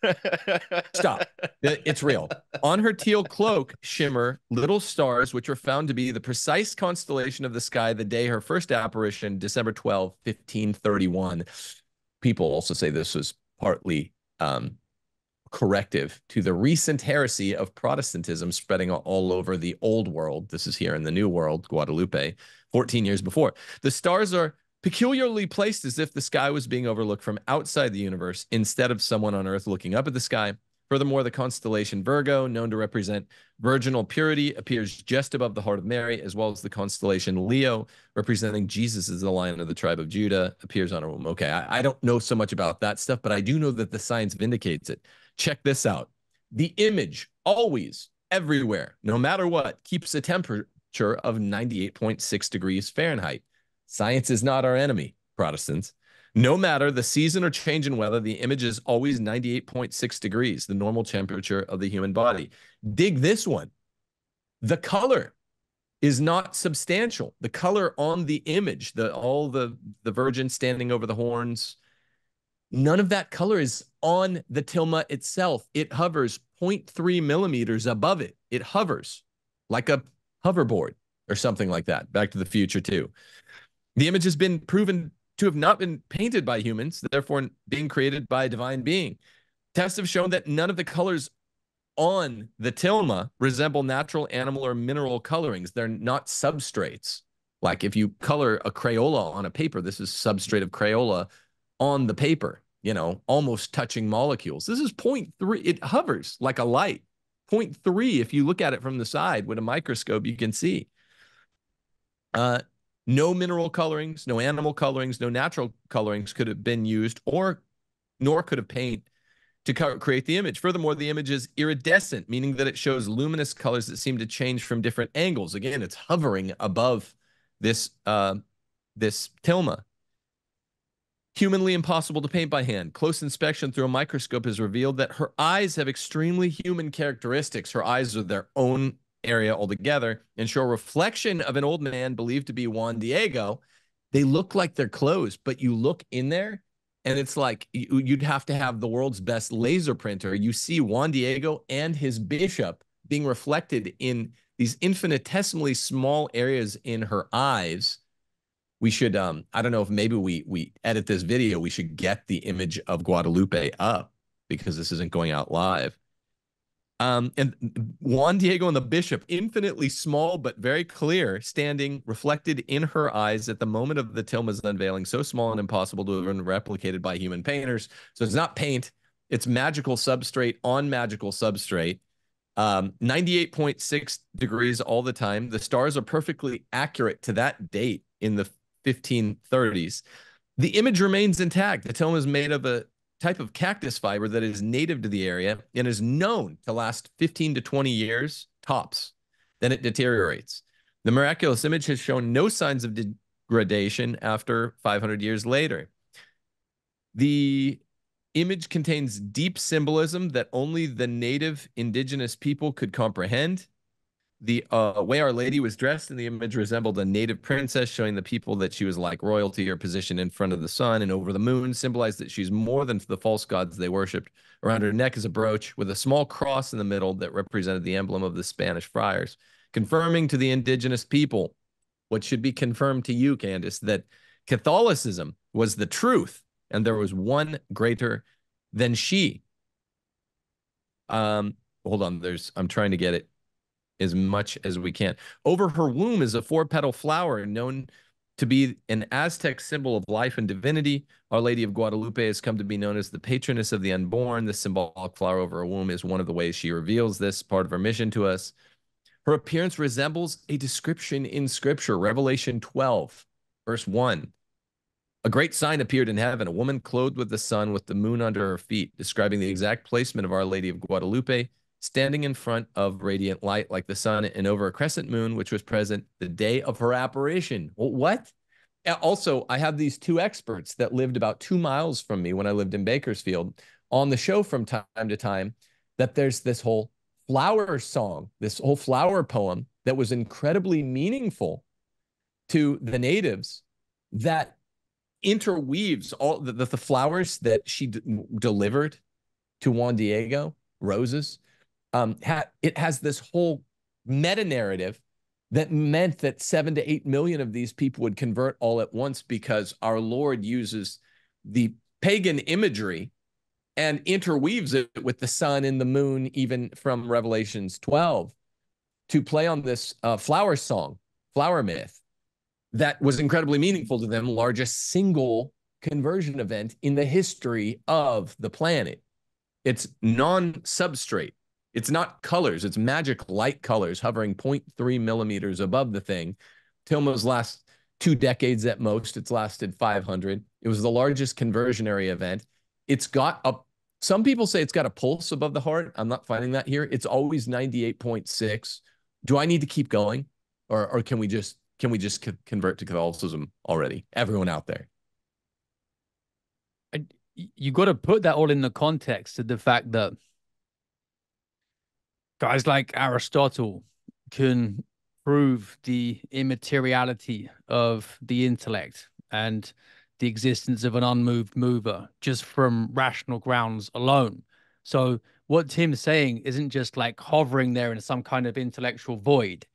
A: Stop. It's real. On her teal cloak shimmer little stars, which were found to be the precise constellation of the sky the day her first apparition, December 12, 1531. People also say this was partly corrective to the recent heresy of Protestantism spreading all over the old world. This is here in the new world, Guadalupe, 14 years before. The stars are peculiarly placed as if the sky was being overlooked from outside the universe instead of someone on Earth looking up at the sky. Furthermore, the constellation Virgo, known to represent virginal purity, appears just above the heart of Mary, as well as the constellation Leo, representing Jesus as the Lion of the tribe of Judah, appears on her womb. Okay, I don't know so much about that stuff, but I do know that the science vindicates it. Check this out. The image always, everywhere, no matter what, keeps a temperature of 98.6 degrees Fahrenheit. Science is not our enemy, Protestants. No matter the season or change in weather, the image is always 98.6 degrees, the normal temperature of the human body. Dig this one. The color is not substantial. The color on the image, all the Virgin standing over the horns, none of that color is on the tilma itself. It hovers 0.3 millimeters above it. It hovers like a hoverboard or something like that. Back to the Future too. The image has been proven to have not been painted by humans, therefore being created by a divine being. Tests have shown that none of the colors on the tilma resemble natural animal or mineral colorings. They're not substrates. Like if you color a Crayola on a paper, this is substrate of Crayola on the paper, you know, almost touching molecules. This is 0.3. It hovers like a light. 0.3, if you look at it from the side with a microscope, you can see. No mineral colorings, no animal colorings, no natural colorings could have been used, nor could have paint to create the image. Furthermore, the image is iridescent, meaning that it shows luminous colors that seem to change from different angles. Again, it's hovering above this tilma. Humanly impossible to paint by hand. Close inspection through a microscope has revealed that her eyes have extremely human characteristics. Her eyes are their own area altogether and show a reflection of an old man believed to be Juan Diego. They look like they're closed, but you look in there and it's like you'd have to have the world's best laser printer. You see Juan Diego and his bishop being reflected in these infinitesimally small areas in her eyes. We should, I don't know if maybe we edit this video, we should get the image of Guadalupe up because this isn't going out live. And Juan Diego and the bishop, infinitely small but very clear, standing reflected in her eyes at the moment of the tilma's unveiling, so small and impossible to have been replicated by human painters. So it's not paint, it's magical substrate on magical substrate. 98.6 degrees all the time. The stars are perfectly accurate to that date in the 1530s. The image remains intact. The tilma is made of a type of cactus fiber that is native to the area and is known to last 15 to 20 years tops. Then it deteriorates. The miraculous image has shown no signs of degradation after 500 years later. The image contains deep symbolism that only the native indigenous people could comprehend. The way Our Lady was dressed in the image resembled a native princess, showing the people that she was like royalty or positioned in front of the sun and over the moon, symbolized that she's more than the false gods they worshipped. Around her neck is a brooch with a small cross in the middle that represented the emblem of the Spanish friars, confirming to the indigenous people what should be confirmed to you, Candace, that Catholicism was the truth and there was one greater than she. Hold on, I'm trying to get it as much as we can. Over her womb is a 4-petal flower known to be an Aztec symbol of life and divinity. Our Lady of Guadalupe has come to be known as the patroness of the unborn. The symbolic flower over her womb is one of the ways she reveals this part of her mission to us. Her appearance resembles a description in Scripture, Revelation 12, verse 1. A great sign appeared in heaven, a woman clothed with the sun with the moon under her feet, describing the exact placement of Our Lady of Guadalupe standing in front of radiant light like the sun and over a crescent moon, which was present the day of her apparition. Well, what? Also, I have these two experts that lived about 2 miles from me when I lived in Bakersfield on the show from time to time, that there's this whole flower song, this whole flower poem that was incredibly meaningful to the natives, that interweaves all the flowers that she delivered to Juan Diego, roses. It has this whole meta narrative that meant that 7 to 8 million of these people would convert all at once, because our Lord uses the pagan imagery and interweaves it with the sun and the moon, even from Revelations 12, to play on this flower song, flower myth, that was incredibly meaningful to them, largest single conversion event in the history of the planet. It's non-substrate. It's not colors. It's magic light colors hovering 0.3 millimeters above the thing. Tilma's last 2 decades at most. It's lasted 500. It was the largest conversionary event. It's got a, some people say it's got a pulse above the heart. I'm not finding that here. It's always 98.6. Do I need to keep going? Or can we just convert to Catholicism already? Everyone out there.
B: You got to put that all in the context of the fact that guys like Aristotle can prove the immateriality of the intellect and the existence of an unmoved mover just from rational grounds alone. So what Tim's saying isn't just like hovering there in some kind of intellectual void.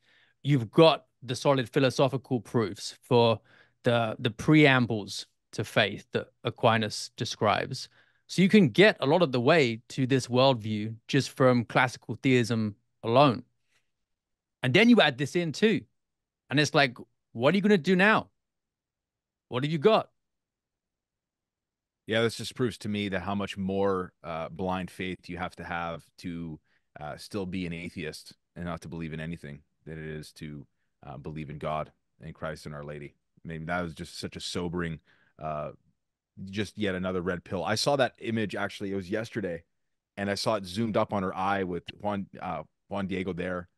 B: You've got the solid philosophical proofs for the preambles to faith that Aquinas describes. So you can get a lot of the way to this worldview just from classical theism alone. And then you add this in too. And it's like, what are you going to do now? What have you got?
C: Yeah, this just proves to me that how much more blind faith you have to still be an atheist and not to believe in anything than it is to believe in God and Christ and Our Lady. I mean, that was just such a sobering, just yet another red pill. I saw that image, actually, it was yesterday, and I saw it zoomed up on her eye with Juan Diego there.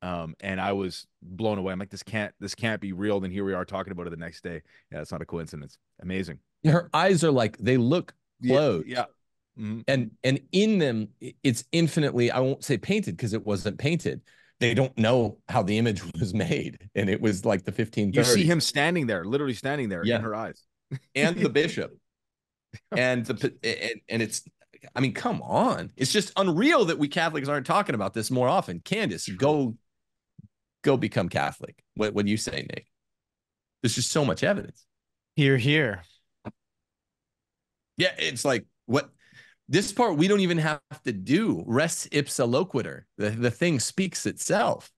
C: And I was blown away. I'm like, this can't be real. And here we are talking about it the next day. Yeah, it's not a coincidence. Amazing.
A: Her eyes are like, they look closed.
C: Yeah. Mm-hmm.
A: And in them, it's infinitely, I won't say painted because it wasn't painted. They don't know how the image was made. And it was like the 1530s.
C: You see him standing there, literally standing there in her eyes.
A: And the bishop. And it's, I mean, come on. It's just unreal that we Catholics aren't talking about this more often. Candace, go become Catholic. What do you say, Nick? There's just so much evidence.
E: Hear, hear.
A: Yeah, it's like, what this part we don't even have to do. Res ipsa loquitur. The thing speaks itself.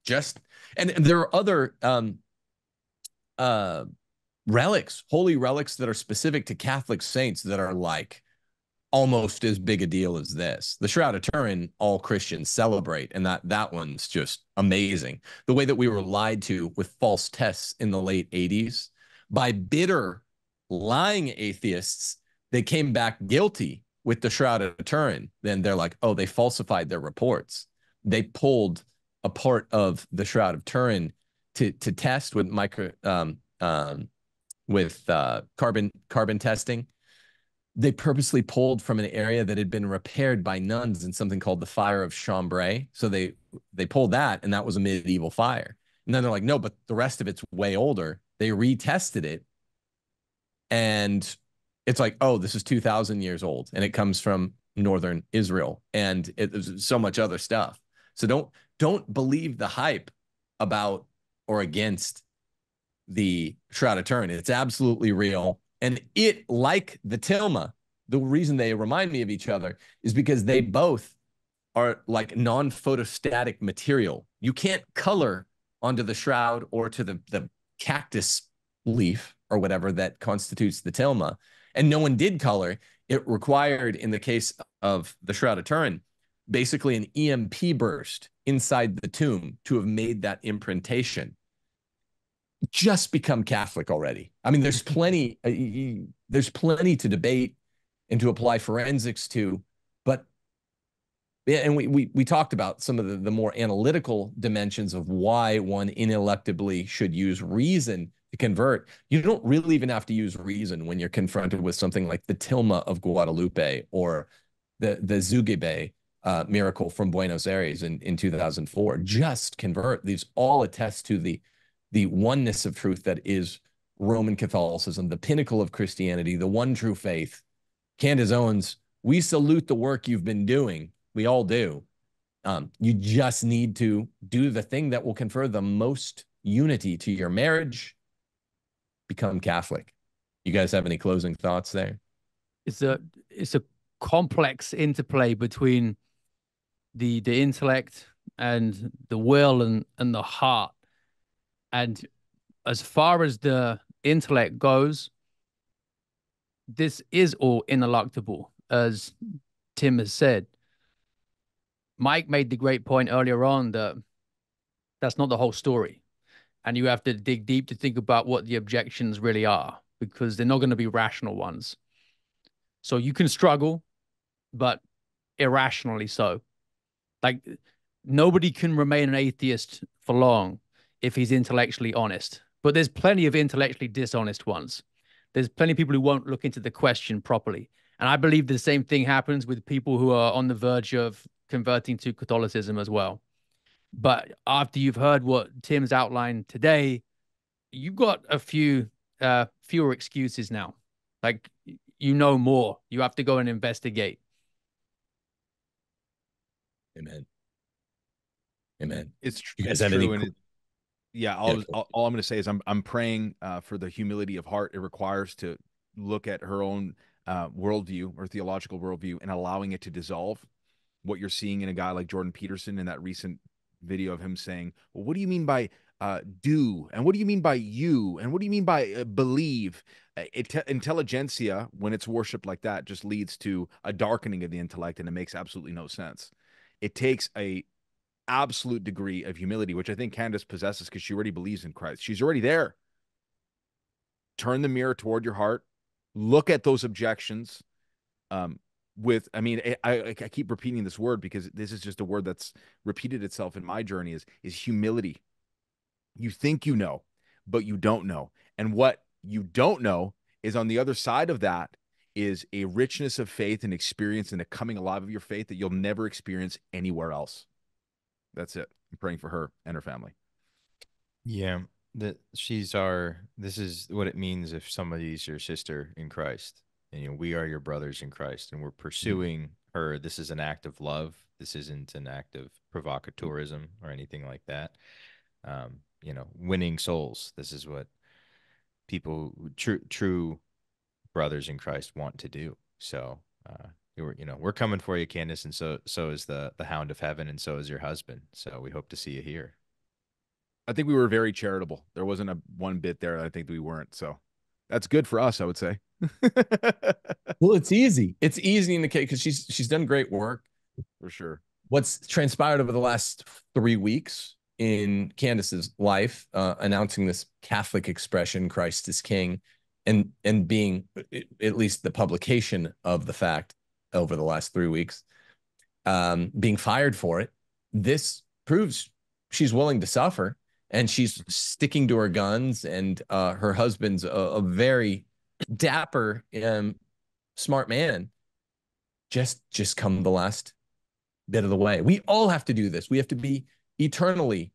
A: Just and there are other relics, holy relics that are specific to Catholic saints that are like almost as big a deal as this. The Shroud of Turin, all Christians celebrate, and that one's just amazing. The way that we were lied to with false tests in the late 80s by bitter, lying atheists, they came back guilty with the Shroud of Turin. Then they're like, oh, they falsified their reports. They pulled a part of the Shroud of Turin to test with carbon testing. They purposely pulled from an area that had been repaired by nuns in something called the Fire of Chambray. So they pulled that, and that was a medieval fire. And then they're like, no, but the rest of it's way older. They retested it, and it's like, oh, this is 2,000 years old, and it comes from northern Israel, and there's so much other stuff. So don't believe the hype about or against the Shroud of Turin. It's absolutely real. And it, like the tilma, the reason they remind me of each other is because they both are like non-photostatic material. You can't color onto the shroud or to the cactus leaf or whatever that constitutes the tilma. And no one did color. It required, in the case of the Shroud of Turin, basically an EMP burst inside the tomb to have made that imprintation. Just become Catholic already. I mean, there's plenty to debate and to apply forensics to, but Yeah, and we talked about some of the more analytical dimensions of why one ineluctably should use reason to convert. You don't really even have to use reason when you're confronted with something like the Tilma of Guadalupe or the Zugebe miracle from Buenos Aires in 2004. Just convert. These all attest to the oneness of truth that is Roman Catholicism, the pinnacle of Christianity, the one true faith. Candace Owens, we salute the work you've been doing. We all do. You just need to do the thing that will confer the most unity to your marriage. Become Catholic. You guys have any closing thoughts there?
B: It's a complex interplay between the intellect and the will and the heart. And as far as the intellect goes, this is all ineluctable, as Tim has said. Mike made the great point earlier on that that's not the whole story. And you have to dig deep to think about what the objections really are, because they're not going to be rational ones. So you can struggle, but irrationally so. Like, nobody can remain an atheist for long if he's intellectually honest. But there's plenty of intellectually dishonest ones. There's plenty of people who won't look into the question properly. And I believe the same thing happens with people who are on the verge of converting to Catholicism as well. But after you've heard what Tim's outlined today, you've got a few fewer excuses now. Like, you know more. You have to go and investigate.
A: Amen. Amen.
C: It's
A: You guys
C: it's
A: have
C: true,
A: any?
C: and yeah, all I'm going to say is I'm praying for the humility of heart it requires to look at her own worldview or theological worldview and allowing it to dissolve. What you're seeing in a guy like Jordan Peterson in that recent video of him saying, well, what do you mean by do? And what do you mean by you? And what do you mean by believe? Intelligentsia, when it's worshipped like that, just leads to a darkening of the intellect, and it makes absolutely no sense. It takes a absolute degree of humility, which I think Candace possesses because she already believes in Christ. She's already there. Turn the mirror toward your heart. Look at those objections. I keep repeating this word because this is just a word that's repeated itself in my journey is humility. You think you know, but you don't know. And what you don't know is on the other side of that is a richness of faith and experience and a coming alive of your faith that you'll never experience anywhere else. That's it. I'm praying for her and her family.
D: Yeah, this is what it means if somebody's your sister in Christ. And we are your brothers in Christ, and we're pursuing her. This is an act of love. This isn't an act of provocateurism or anything like that. Winning souls. This is what people, true brothers in Christ, want to do. So, we're coming for you, Candace, and so is the Hound of Heaven, and so is your husband. So we hope to see you here.
C: I think we were very charitable. There wasn't one bit there that I think that we weren't. So that's good for us, I would say.
A: Well, it's easy. It's easy in the case because she's done great work.
C: For sure.
A: What's transpired over the last 3 weeks in Candace's life, announcing this Catholic expression, Christ is King, and being at least the publication of the fact over the last 3 weeks, being fired for it. This proves she's willing to suffer, and she's sticking to her guns, and her husband's a very dapper, smart man. Just come the last bit of the way. We all have to do this. We have to be eternally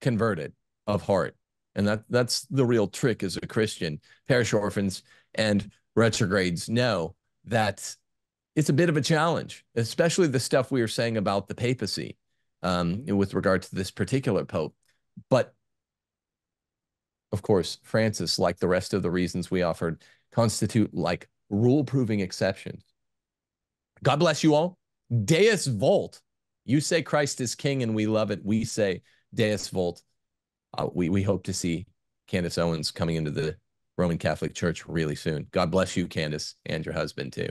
A: converted of heart. And that's the real trick as a Christian. Parish orphans and retrogrades know that it's a bit of a challenge, especially the stuff we were saying about the papacy with regard to this particular pope. But of course, Francis, like the rest of the reasons we offered, constitute like rule-proving exceptions. God bless you all. Deus Volt. You say Christ is King, and we love it. We say Deus Volt. We hope to see Candace Owens coming into the Roman Catholic Church really soon. God bless you, Candace, and your husband too.